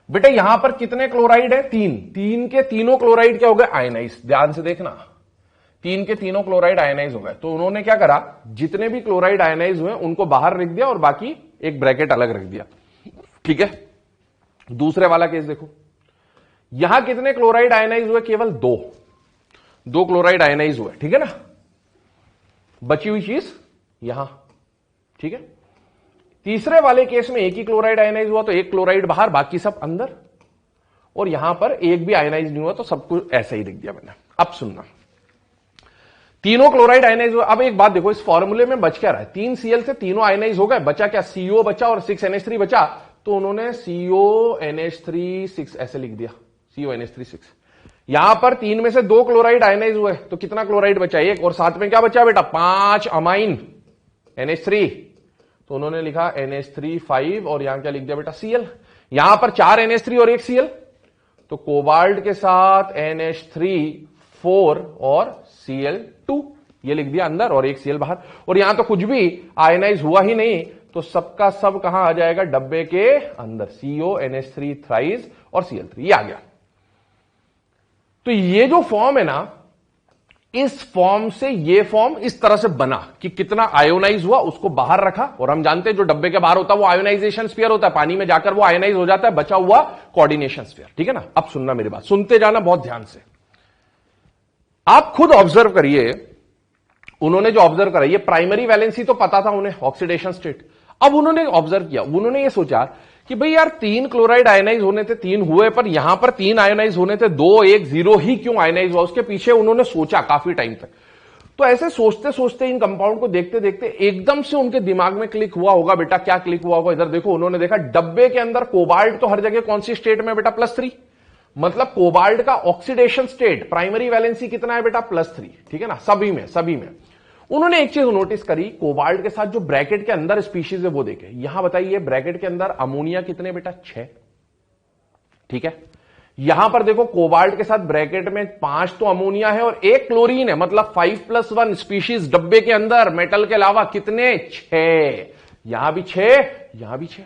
बेटा। यहां पर कितने क्लोराइड है, 3 के तीनों क्लोराइड क्या हो गए, आयनाइज। ध्यान से देखना, 3 के तीनों क्लोराइड आयनाइज हो गए। तो उन्होंने क्या करा, जितने भी क्लोराइड आयनाइज हुए उनको बाहर रख दिया और बाकी एक ब्रैकेट अलग रख दिया। ठीक है, दूसरे वाला केस देखो, यहां कितने क्लोराइड आयनाइज हुए, केवल 2 क्लोराइड आयनाइज हुए। ठीक है ना, बची हुई चीज यहां। ठीक है, तीसरे वाले केस में एक ही क्लोराइड आयनाइज हुआ तो एक क्लोराइड बाहर, बाकी सब अंदर। और यहां पर एक भी आयनाइज नहीं हुआ तो सब कुछ ऐसा ही लिख दिया मैंने। अब सुनना, तीनों क्लोराइड आयनाइज हुआ। अब एक बात देखो, इस फॉर्मूले में बच क्या रहा है, 3Cl से तीनों आयनाइज हो गए, बचा क्या, CO बचा और 6NH3 बचा। तो उन्होंने CONH3 ऐसे लिख दिया, CONH3 यहां पर 3 में से 2 क्लोराइड आयनाइज हुए तो कितना क्लोराइड बचा, 1, और साथ में क्या बचा बेटा, 5 अमाइन NH3। तो उन्होंने लिखा NH3 5 और यहां क्या लिख दिया बेटा, Cl। यहां पर 4 NH3 और 1 Cl, तो कोबाल्ट के साथ NH3 4 और Cl2 ये लिख दिया अंदर और 1 Cl बाहर। और यहां तो कुछ भी आयनाइज हुआ ही नहीं, तो सबका सब कहां आ जाएगा, डब्बे के अंदर, CONH3 थ्राइस और Cl3 ये आ गया। तो ये जो फॉर्म है ना, इस फॉर्म से ये फॉर्म इस तरह से बना कि कितना आयोनाइज हुआ उसको बाहर रखा। और हम जानते हैं जो डब्बे के बाहर होता है वो आयोनाइजेशन स्फीयर होता है, पानी में जाकर वो आयोनाइज हो जाता है, बचा हुआ कोऑर्डिनेशन स्फीयर। ठीक है ना, अब सुनना मेरी बात, सुनते जाना बहुत ध्यान से। आप खुद ऑब्जर्व करिए, उन्होंने जो ऑब्जर्व करा, ये प्राइमरी वैलेंसी तो पता था उन्हें, ऑक्सीडेशन स्टेट। अब उन्होंने ऑब्जर्व किया, उन्होंने ये सोचा कि भाई यार 3 क्लोराइड आयनाइज होने थे, 3 हुए, पर यहां पर 3 आयनाइज होने थे, 2 1 0 ही क्यों आयनाइज हुआ। उसके पीछे उन्होंने सोचा काफी टाइम तक। तो ऐसे सोचते सोचते, इन कंपाउंड को देखते देखते एकदम से उनके दिमाग में क्लिक हुआ होगा। बेटा क्या क्लिक हुआ होगा, इधर देखो। उन्होंने देखा डब्बे के अंदर कोबाल्ट तो हर जगह कौन सी स्टेट में बेटा, +3। मतलब कोबाल्ट का ऑक्सीडेशन स्टेट, प्राइमरी वैलेंसी कितना है बेटा, +3। ठीक है ना, सभी में। उन्होंने एक चीज नोटिस करी, कोबाल्ट के साथ जो ब्रैकेट के अंदर स्पीशीज है वो देखे। यहां बताइए ब्रैकेट के अंदर अमोनिया कितने बेटा, 6। ठीक है, यहां पर देखो कोबाल्ट के साथ ब्रैकेट में 5 तो अमोनिया है और 1 क्लोरीन है, मतलब 5+1 स्पीशीज डब्बे के अंदर, मेटल के अलावा कितने, 6। यहां भी 6, यहां भी 6।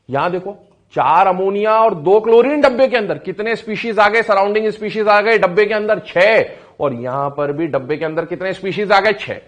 यहां देखो 4 अमोनिया और 2 क्लोरीन डब्बे के अंदर, कितने स्पीशीज आ गए, सराउंडिंग स्पीशीज आ गए डब्बे के अंदर, 6। और यहां पर भी डब्बे के अंदर कितने स्पीशीज आ गए, 6।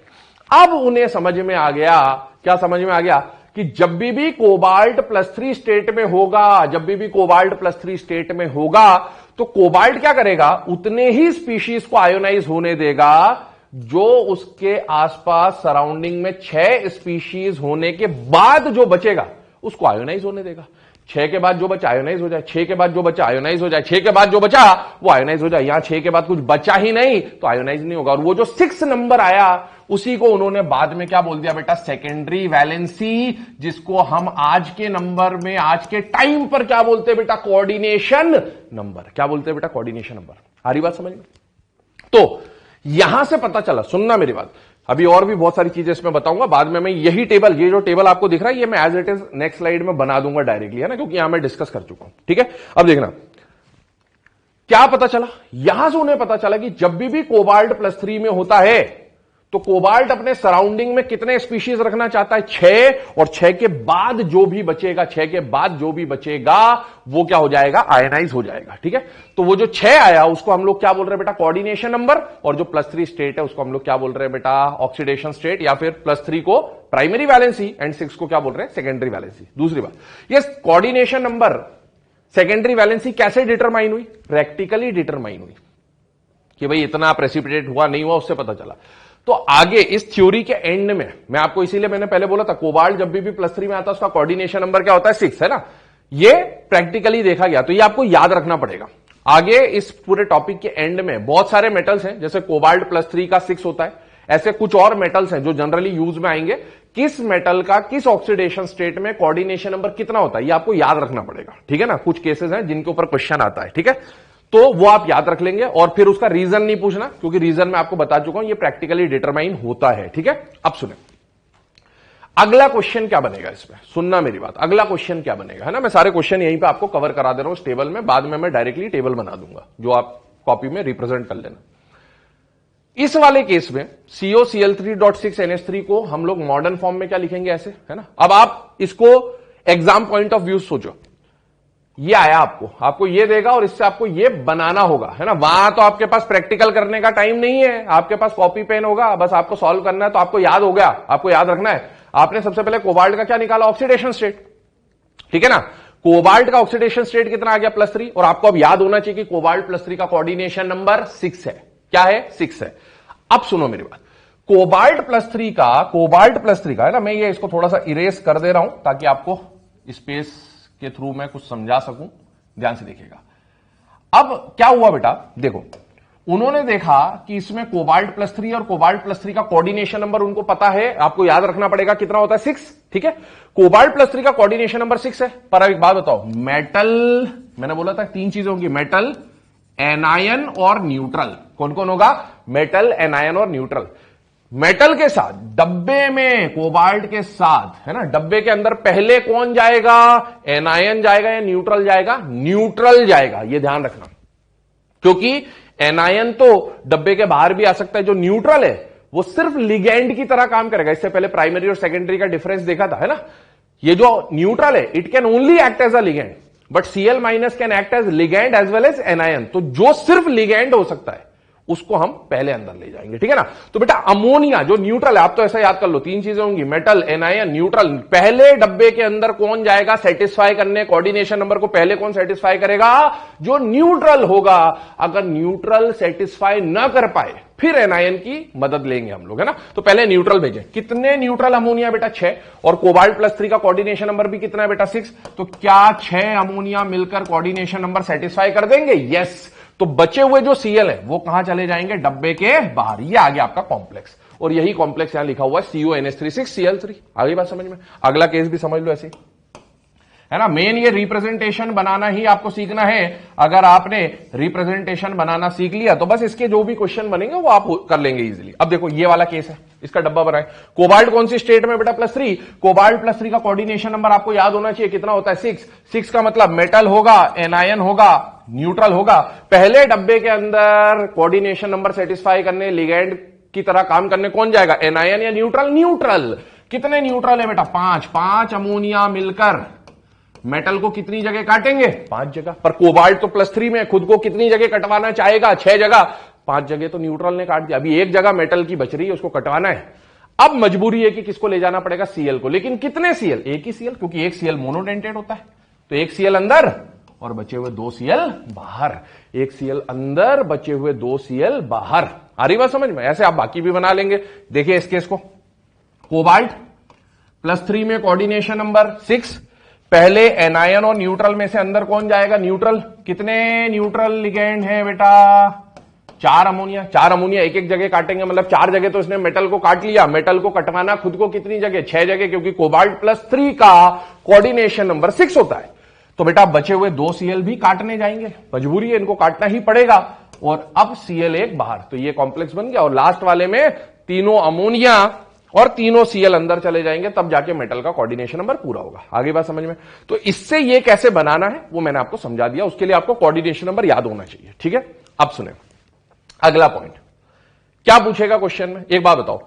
अब उन्हें समझ में आ गया, क्या समझ में आ गया, कि जब भी कोबाल्ट +3 स्टेट में होगा, जब भी कोबाल्ट +3 स्टेट में होगा, तो कोबाल्ट क्या करेगा, उतने ही स्पीशीज को आयोनाइज होने देगा जो उसके आसपास सराउंडिंग में 6 स्पीशीज होने के बाद जो बचेगा उसको आयोनाइज होने देगा। 6 के बाद जो बचा आयोनाइज हो जाए, 6 के बाद जो बचा आयोनाइज हो जाए, 6 के बाद जो बचा वो आयोनाइज हो जाए। यहां 6 के बाद कुछ बचा ही नहीं तो आयोनाइज नहीं होगा। और वो जो 6 नंबर आया उसी को उन्होंने बाद में क्या बोल दिया बेटा, सेकेंडरी वैलेंसी, जिसको हम आज के नंबर में, आज के टाइम पर क्या बोलते हैं बेटा, कोऑर्डिनेशन नंबर। क्या बोलते हैं बेटा, कोऑर्डिनेशन नंबर। आ रही बात समझ में? तो यहां से पता चला, सुनना मेरी बात, अभी और भी बहुत सारी चीजें इसमें बताऊंगा बाद में। मैं यही टेबल, ये जो टेबल आपको दिख रहा है, ये मैं as it is next slide में बना दूंगा डायरेक्टली, है ना, क्योंकि यहां मैं डिस्कस कर चुका हूं। ठीक है, अब देखना क्या पता चला। यहां से उन्हें पता चला कि जब भी कोबाल्ट +3 में होता है तो कोबाल्ट अपने सराउंडिंग में कितने स्पीशीज रखना चाहता है, 6। और 6 के बाद जो भी बचेगा, 6 के बाद जो भी बचेगा वो क्या हो जाएगा, आयनाइज हो जाएगा। ठीक है, तो वो जो 6 आया उसको हम लोग क्या बोल रहे हैं बेटा, कोऑर्डिनेशन नंबर। और जो +3 स्टेट है उसको हम लोग क्या बोल रहे हैं बेटा, ऑक्सीडेशन स्टेट, या फिर +3 को प्राइमरी वैलेंसी एंड 6 को क्या बोल रहे हैं, सेकेंडरी वैलेंसी। दूसरी बात, ये कोऑर्डिनेशन नंबर, सेकेंडरी वैलेंसी कैसे डिटरमाइन हुई, प्रैक्टिकली डिटरमाइन हुई कि भाई इतना प्रेसिपिटेट हुआ नहीं हुआ उससे पता चला। तो आगे इस थ्योरी के एंड में मैं आपको, इसीलिए मैंने पहले बोला था कोबाल्ट जब भी +3 में आता है उसका कोऑर्डिनेशन नंबर क्या होता है 6, है ना। ये प्रैक्टिकली देखा गया, तो ये आपको याद रखना पड़ेगा। आगे इस पूरे टॉपिक के एंड में बहुत सारे मेटल्स हैं, जैसे कोबाल्ट +3 का 6 होता है, ऐसे कुछ और मेटल्स हैं जो जनरली यूज में आएंगे। किस मेटल का किस ऑक्सीडेशन स्टेट में कोऑर्डिनेशन नंबर कितना होता है ये आपको याद रखना पड़ेगा, ठीक है ना। कुछ केसेस हैं जिनके ऊपर क्वेश्चन आता है, ठीक है, तो वो आप याद रख लेंगे। और फिर उसका रीजन नहीं पूछना, क्योंकि रीजन मैं आपको बता चुका हूं ये प्रैक्टिकली डिटरमाइन होता है, ठीक है। अब सुने अगला क्वेश्चन क्या बनेगा, इसमें सुनना मेरी बात, अगला क्वेश्चन क्या बनेगा, है ना। मैं सारे क्वेश्चन यहीं पे आपको कवर करा दे रहा हूं इस टेबल में, बाद में मैं डायरेक्टली टेबल बना दूंगा जो आप कॉपी में रिप्रेजेंट कर लेना। इस वाले केस में COCl3.6NH3 को हम लोग मॉडर्न फॉर्म में क्या लिखेंगे, ऐसे, है ना। अब आप इसको एग्जाम पॉइंट ऑफ व्यू सोचो, ये आया आपको ये देगा और इससे आपको ये बनाना होगा, है ना। वहां तो आपके पास प्रैक्टिकल करने का टाइम नहीं है, आपके पास कॉपी पेन होगा, बस आपको सॉल्व करना है, तो आपको याद हो गया, आपको याद रखना है। आपने सबसे पहले कोबाल्ट का क्या निकाला, ऑक्सीडेशन स्टेट, ठीक है ना। कोबाल्ट का ऑक्सीडेशन स्टेट कितना आ गया +3, और आपको अब याद होना चाहिए कि कोबाल्ट +3 का कोऑर्डिनेशन नंबर 6 है। क्या है, 6 है। अब सुनो मेरी बात, कोबाल्ट +3 का है ना, मैं ये इसको थोड़ा सा इरेज कर दे रहा हूं ताकि आपको स्पेस के थ्रू मैं कुछ समझा सकूं, ध्यान से देखिएगा। अब क्या हुआ बेटा, देखो उन्होंने देखा कि इसमें कोबाल्ट +3 और कोबाल्ट +3 का कोऑर्डिनेशन नंबर उनको पता है, आपको याद रखना पड़ेगा कितना होता है 6, ठीक है। कोबाल्ट +3 का कोऑर्डिनेशन नंबर 6 है, पर अब एक बात बताओ, मेटल, मैंने बोला था 3 चीजें होंगी, मेटल, एनायन और न्यूट्रल। कौन कौन होगा, मेटल, एनायन और न्यूट्रल। मेटल के साथ डब्बे में कोबाल्ट के साथ, है ना, डब्बे के अंदर पहले कौन जाएगा, एनायन जाएगा या न्यूट्रल जाएगा, न्यूट्रल जाएगा, यह ध्यान रखना, क्योंकि एनायन तो डब्बे के बाहर भी आ सकता है, जो न्यूट्रल है वो सिर्फ लिगेंड की तरह काम करेगा। इससे पहले प्राइमरी और सेकेंडरी का डिफरेंस देखा था, है ना। ये जो न्यूट्रल है it can only act as a ligand, but Cl- can act as ligand as well as anion. तो जो सिर्फ लिगेंड हो सकता है उसको हम पहले अंदर ले जाएंगे, ठीक है ना। तो बेटा अमोनिया जो न्यूट्रल है, आप तो ऐसा याद कर लो, 3 चीजें होंगी, मेटल, एनायन, न्यूट्रल। पहले डब्बे के अंदर कौन जाएगा सेटिस्फाई करने, कोऑर्डिनेशन नंबर को पहले कौन सेटिस्फाई करेगा, जो न्यूट्रल होगा। अगर न्यूट्रल सेटिस्फाई ना कर पाए फिर एनायन की मदद लेंगे हम लोग, है ना। तो पहले न्यूट्रल भेजें। कितने न्यूट्रल अमोनिया बेटा, 6, और कोबाल्ट +3 का कोऑर्डिनेशन नंबर भी कितना है बेटा, 6। तो क्या 6 अमोनिया मिलकर कोऑर्डिनेशन नंबर सेटिस्फाई कर देंगे, यस। तो बचे हुए जो Cl है वो कहां चले जाएंगे, डब्बे के बाहर। ये आ गया आपका कॉम्प्लेक्स, और यही कॉम्प्लेक्स यहां लिखा हुआ है CONH36Cl3। आगे बात समझ में, अगला केस भी समझ लो ऐसे, है ना। मेन ये रिप्रेजेंटेशन बनाना ही आपको सीखना है। अगर आपने रिप्रेजेंटेशन बनाना सीख लिया तो बस इसके जो भी क्वेश्चन बनेंगे वो आप कर लेंगे इजीली। अब देखो ये वाला केस है, इसका डब्बा बनाए। कोबाल्ट कौन सी स्टेट में बेटा, +3। कोबाल्ट +3 का कोऑर्डिनेशन नंबर आपको याद होना चाहिए, कितना होता है, 6। 6 का मतलब मेटल होगा, एनायन होगा, न्यूट्रल होगा। पहले डब्बे के अंदर कोऑर्डिनेशन नंबर सेटिस्फाई करने, लिगेंड की तरह काम करने कौन जाएगा, एनायन या न्यूट्रल, न्यूट्रल। कितने न्यूट्रल है बेटा, 5 अमोनिया मिलकर मेटल को कितनी जगह काटेंगे, 5 जगह। पर कोबाल्ट तो +3 में खुद को कितनी जगह कटवाना चाहेगा, 6 जगह। 5 जगह तो न्यूट्रल ने काट दिया, अभी 1 जगह मेटल की बच रही है, उसको कटवाना है। अब मजबूरी है कि किसको ले जाना पड़ेगा, Cl को। लेकिन कितने Cl, एक ही Cl, क्योंकि एक Cl मोनोडेंटेट होता है। तो एक Cl अंदर और बचे हुए 2 Cl बाहर, एक Cl अंदर, बचे हुए 2 Cl बाहर। आ रही बात समझ में। ऐसे आप बाकी भी बना लेंगे। देखिए इस केस को, कोबाल्ट +3 में कोऑर्डिनेशन नंबर 6। पहले एनायन और न्यूट्रल में से अंदर कौन जाएगा, न्यूट्रल। कितने न्यूट्रल लिगेंड है बेटा, 4 अमोनिया। 4 अमोनिया एक एक जगह काटेंगे, मतलब 4 जगह तो इसने मेटल को काट लिया। मेटल को कटवाना खुद को कितनी जगह, 6 जगह, क्योंकि कोबाल्ट +3 का कोऑर्डिनेशन नंबर 6 होता है। तो बेटा बचे हुए 2 Cl भी काटने जाएंगे, मजबूरी है, इनको काटना ही पड़ेगा। और अब Cl एक बाहर, तो ये कॉम्प्लेक्स बन गया। और लास्ट वाले में तीनों अमोनिया और तीनों Cl अंदर चले जाएंगे, तब जाके मेटल का कोऑर्डिनेशन नंबर पूरा होगा। आगे बात समझ में। तो इससे ये कैसे बनाना है वो मैंने आपको समझा दिया। उसके लिए आपको कोऑर्डिनेशन नंबर याद होना चाहिए, ठीक है। अब सुने अगला पॉइंट, क्या पूछेगा क्वेश्चन में, एक बात बताओ,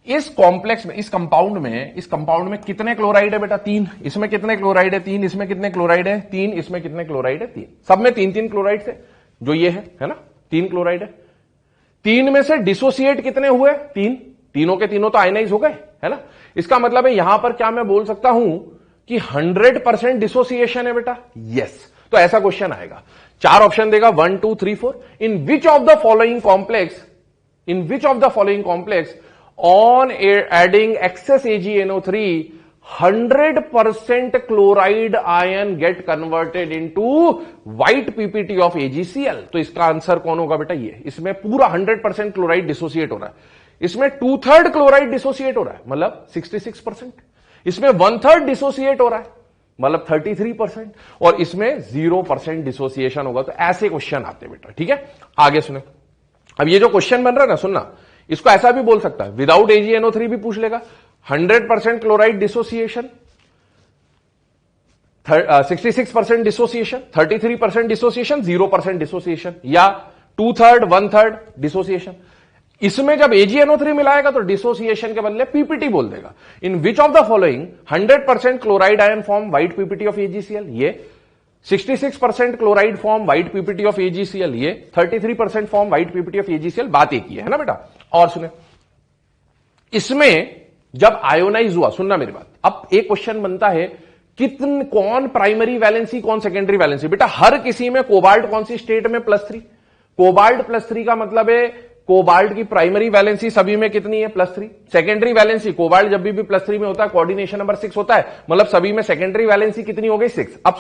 इस कॉम्प्लेक्स में, इस कंपाउंड में कितने क्लोराइड है बेटा, 3। इसमें कितने क्लोराइड है, 3। इसमें कितने क्लोराइड है, 3। इसमें कितने क्लोराइड है, 3। सब में 3-3 क्लोराइड थे, जो ये है ना, 3 क्लोराइड है। 3 में से डिसोसिएट कितने हुए, 3। तीनों के तीनों तो आयनाइज हो गए, है ना। इसका मतलब है यहां पर क्या मैं बोल सकता हूं कि 100% डिसोसिएशन है बेटा, यस। तो ऐसा क्वेश्चन आएगा, 4 ऑप्शन देगा, 1 2 3 4। In which of the following complex in which of the following complex on adding excess AgNO3 100% chloride ion get converted into white PPT of AgCl। तो इसका आंसर कौन होगा बेटा? ये इसमें पूरा 100% क्लोराइड डिसोसिएट हो रहा है, इसमें 2/3 क्लोराइड डिसोसिएट हो रहा है मतलब 66%, इसमें 1/3 डिसोसिएट हो रहा है मतलब 33%, और इसमें 0% डिसोसिएशन होगा। तो ऐसे क्वेश्चन आते हैं बेटा, ठीक है। आगे सुने, अब ये जो क्वेश्चन बन रहा है ना, सुनना, इसको ऐसा भी बोल सकता है, विदाउट AgNO3 भी पूछ लेगा, 100% chloride dissociation, 66% dissociation, 33% dissociation, 0% dissociation, या 2/3 1/3 डिसोसिएशन। इसमें जब AgNO3 मिलाएगा तो डिसोसिएशन के बदले पीपीटी बोल देगा। In which of the following 100% chloride ion form white PPT of AgCl, ये 66% chloride form white PPT of AgCl, ये 33% form white PPT of AgCl। बात एक ही है ना बेटा। और सुने, इसमें जब आयोनाइज हुआ, सुनना मेरी बात, अब एक क्वेश्चन बनता है, कौन प्राइमरी वैलेंसी कौन सेकेंडरी वैलेंसी? बेटा हर किसी में कोबाल्ट कौन सी स्टेट में? +3। कोबाल्ट +3 का मतलब है कोबाल्ट की प्राइमरी वैलेंसी सभी में कितनी है? +3। सेकेंडरी वैलेंसी, कोबाल्ट जब भी +3 में होता है कोऑर्डिनेशन नंबर 6 होता है, मतलब सभी में सेकेंडरी वैलेंसी कितनी हो गई? 6। अब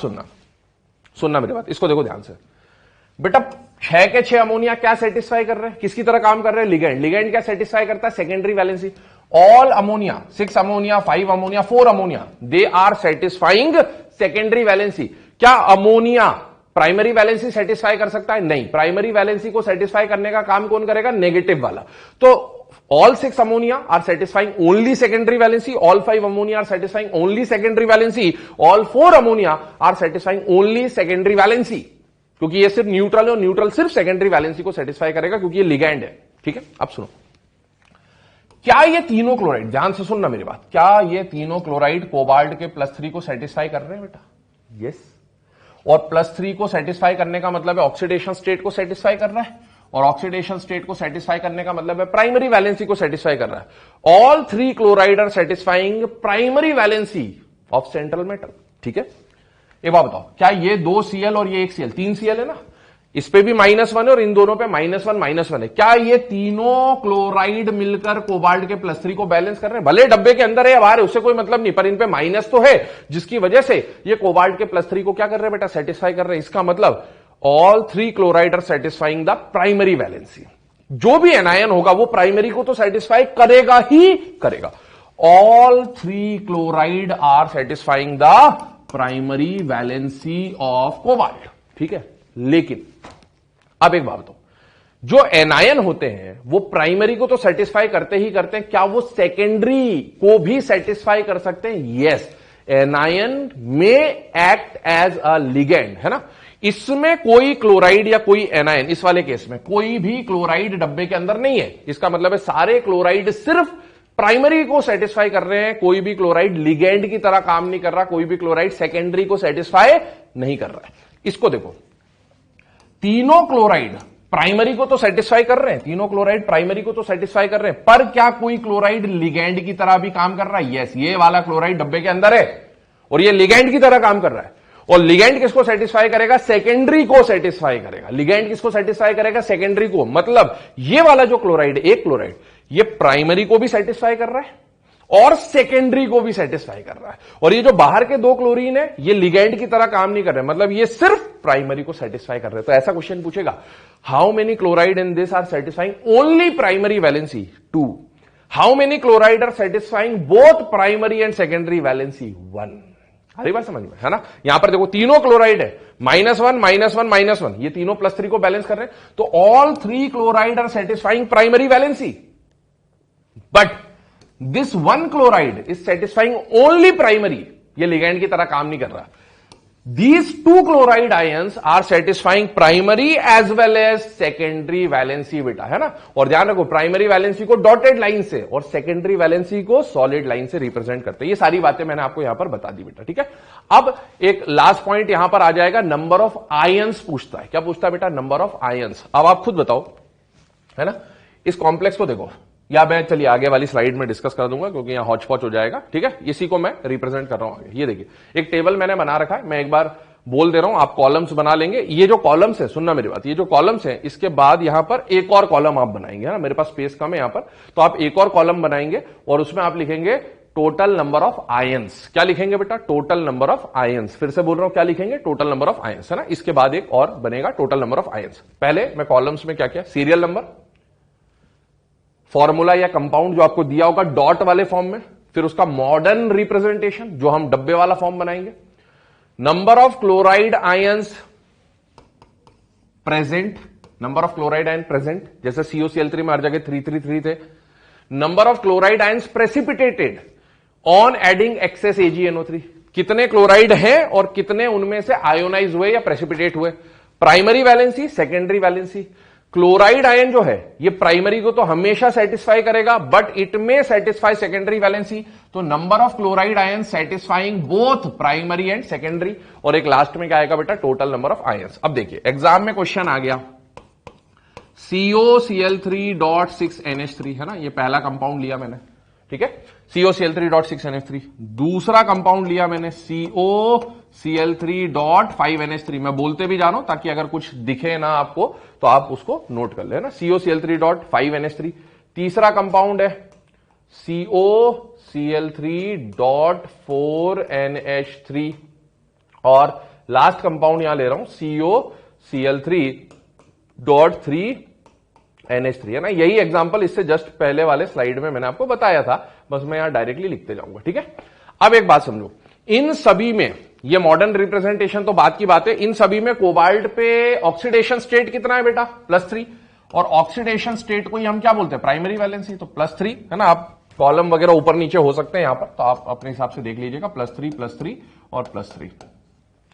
सुनना मेरी बात, इसको देखो ध्यान से बेटा। 6 के 6 अमोनिया क्या सेटिस्फाई कर रहे हैं? किसकी तरह काम कर रहे हैं? लिगेंड। लिगेंड क्या सेटिस्फाई करता है? Secondary valency. All ammonia, 6 ammonia, 5 ammonia, 4 ammonia, they are satisfying secondary valency. क्या अमोनिया प्राइमरी वैलेंसी सेटिस्फाई कर सकता है? नहीं। प्राइमरी वैलेंसी को सेटिस्फाई करने का काम कौन करेगा? नेगेटिव वाला। तो all 6 ammonia are satisfying only secondary valency, all 5 ammonia are satisfying only secondary valency, all 4 ammonia are satisfying only secondary valency, क्योंकि ये सिर्फ न्यूट्रल है और न्यूट्रल सिर्फ सेकेंडरी वैलेंसी को सेटिस्फाई करेगा क्योंकि ये लिगैंड है, ठीक है। अब सुनो, क्या ये तीनों क्लोराइड, ध्यान से सुनना मेरी बात, क्या ये तीनों क्लोराइड कोबाल्ट के +3 को सेटिस्फाई कर रहे हैं बेटा? यस। और +3 को सेटिस्फाई करने का मतलब है ऑक्सीडेशन स्टेट को सेटिस्फाई कर रहा है, और ऑक्सीडेशन स्टेट को सेटिस्फाई करने का मतलब है प्राइमरी वैलेंसी को सेटिस्फाई कर रहा है। All 3 chloride are satisfying primary valency of central metal, ठीक है। एक बात बताओ, क्या ये 2 Cl और ये 1 Cl, 3 Cl है ना, इस पे भी -1 है और इन दोनों पे -1 है, क्या ये तीनों क्लोराइड मिलकर कोबाल्ट के +3 को बैलेंस कर रहे हैं? भले डब्बे के अंदर है या बाहर है उससे कोई मतलब नहीं, पर इन पे माइनस तो है, जिसकी वजह से ये कोबाल्ट के +3 को क्या कर रहे हैं बेटा? सेटिस्फाई कर रहे हैं। इसका मतलब all 3 chloride are satisfying the primary valency. जो भी एनायन होगा वो प्राइमरी को तो सेटिस्फाई करेगा ही करेगा। All 3 chloride are satisfying the primary valency of cobalt, ठीक है। लेकिन अब एक बात बताओ, जो एनायन होते हैं वो प्राइमरी को तो सेटिस्फाई करते ही करते हैं, क्या वो सेकेंडरी को भी सेटिस्फाई कर सकते हैं? यस, एनायन में एक्ट एज अ लिगेंड, है ना। इसमें कोई क्लोराइड या कोई एनायन, इस वाले केस में कोई भी क्लोराइड डब्बे के अंदर नहीं है, इसका मतलब है सारे क्लोराइड सिर्फ प्राइमरी को सेटिस्फाई कर रहे हैं, कोई भी क्लोराइड लिगेंड की तरह काम नहीं कर रहा, कोई भी क्लोराइड सेकेंडरी को सेटिस्फाई नहीं कर रहा है। इसको देखो, तीनों क्लोराइड प्राइमरी को तो सेटिस्फाई कर रहे हैं, तीनों क्लोराइड प्राइमरी को तो सेटिस्फाई कर रहे हैं, पर क्या कोई क्लोराइड लिगैंड की तरह भी काम कर रहा है? यस, ये वाला क्लोराइड डब्बे के अंदर है और ये लिगैंड की तरह काम कर रहा है। और लिगैंड किसको सेटिस्फाई करेगा? सेकेंडरी को सेटिस्फाई करेगा। लिगैंड किसको सेटिस्फाई करेगा? सेकेंडरी को। मतलब ये वाला जो क्लोराइड, एक क्लोराइड, ये प्राइमरी को भी सेटिस्फाई कर रहा है और सेकेंडरी को भी सेटिस्फाई कर रहा है, और ये जो बाहर के 2 क्लोरीन है ये लिगैंड की तरह काम नहीं कर रहे, मतलब ये सिर्फ प्राइमरी को सेटिस्फाई कर रहे हैं। तो ऐसा क्वेश्चन पूछेगा, how many chloride in this are satisfying only primary valency? 2। How many chloride are satisfying both primary and secondary valency? 1। हरी बात समझ में, है ना। यहां पर देखो तीनों क्लोराइड है, -1 -1 -1, ये तीनों +3 को बैलेंस कर रहे हैं, तो all 3 chloride are satisfying primary valency, but this 1 chloride is satisfying only primary, ये लिगैंड की तरह काम नहीं कर रहा। These 2 chloride ions are satisfying primary as well as secondary valency बेटा, है ना। और ध्यान रखो, प्राइमरी वैलेंसी को डॉटेड लाइन से और सेकेंडरी वैलेंसी को सॉलिड लाइन से रिप्रेजेंट करते हैं। ये सारी बातें मैंने आपको यहां पर बता दी बेटा, ठीक है। अब एक लास्ट पॉइंट यहां पर आ जाएगा, नंबर ऑफ आयंस पूछता है। क्या पूछता है बेटा? Number of ions. अब आप खुद बताओ, है ना, इस कॉम्प्लेक्स को देखो, या मैं चलिए आगे वाली स्लाइड में डिस्कस कर दूंगा क्योंकि यहां हॉच पॉच हो जाएगा, ठीक है। इसी को मैं रिप्रेजेंट कर रहा हूं आगे। ये देखिए, एक टेबल मैंने बना रखा है, मैं एक बार बोल दे रहा हूं, आप कॉलम्स बना लेंगे। ये जो कॉलम्स है, सुनना मेरी बात, ये जो कॉलम्स है इसके बाद यहां पर एक और कॉलम आप बनाएंगे, है ना, मेरे पास स्पेस कम है यहां पर, तो आप एक और कॉलम बनाएंगे और उसमें आप लिखेंगे टोटल नंबर ऑफ आयंस। क्या लिखेंगे बेटा? Total number of ions. फिर से बोल रहा हूं, क्या लिखेंगे? टोटल नंबर ऑफ आयंस, है ना। इसके बाद एक और बनेगा टोटल नंबर ऑफ आयंस। पहले मैं कॉलम्स में क्या किया, सीरियल नंबर, फॉर्मूला या कंपाउंड जो आपको दिया होगा डॉट वाले फॉर्म में, फिर उसका मॉडर्न रिप्रेजेंटेशन जो हम डब्बे वाला फॉर्म बनाएंगे, number of chloride ions present, number of chloride ion present, जैसे COCl3 में हर जगह 333 थे, number of chloride ions precipitated on adding excess AgNO3, कितने क्लोराइड हैं और कितने उनमें से आयोनाइज हुए या प्रेसिपिटेट हुए, primary valency, secondary valency. Chloride ion जो है ये प्राइमरी को तो हमेशा सेटिस्फाई करेगा, बट इट में सेटिस्फाई सेकेंडरी वैलेंसी, तो number of chloride ion satisfying both primary and secondary. और एक लास्ट में क्या आएगा बेटा? Total number of ions. अब देखिए एग्जाम में क्वेश्चन आ गया COCl3.6NH3, है ना, ये पहला कंपाउंड लिया मैंने, ठीक है, COCl3.6NH3। दूसरा कंपाउंड लिया मैंने COCl3.5NH3। मैं बोलते भी जानो ताकि अगर कुछ दिखे ना आपको तो आप उसको नोट कर ले, ना, COCl3.5NH3। तीसरा कंपाउंड है COCl3.4NH3 और लास्ट कंपाउंड यहां ले रहा हूं COCl3.3NH3, है ना। यही एग्जांपल इससे जस्ट पहले वाले स्लाइड में मैंने आपको बताया था, बस मैं यहां डायरेक्टली लिखते जाऊंगा, ठीक है। अब एक बात समझो, इन सभी में ये मॉडर्न रिप्रेजेंटेशन तो बात की बात है, इन सभी में कोबाल्ट पे ऑक्सीडेशन स्टेट कितना है बेटा? +3। और ऑक्सीडेशन स्टेट को ही हम क्या बोलते हैं? प्राइमरी वैलेंसी, तो +3, है ना। आप कॉलम वगैरह ऊपर नीचे हो सकते हैं यहां पर, तो आप अपने हिसाब से देख लीजिएगा, +3 और +3,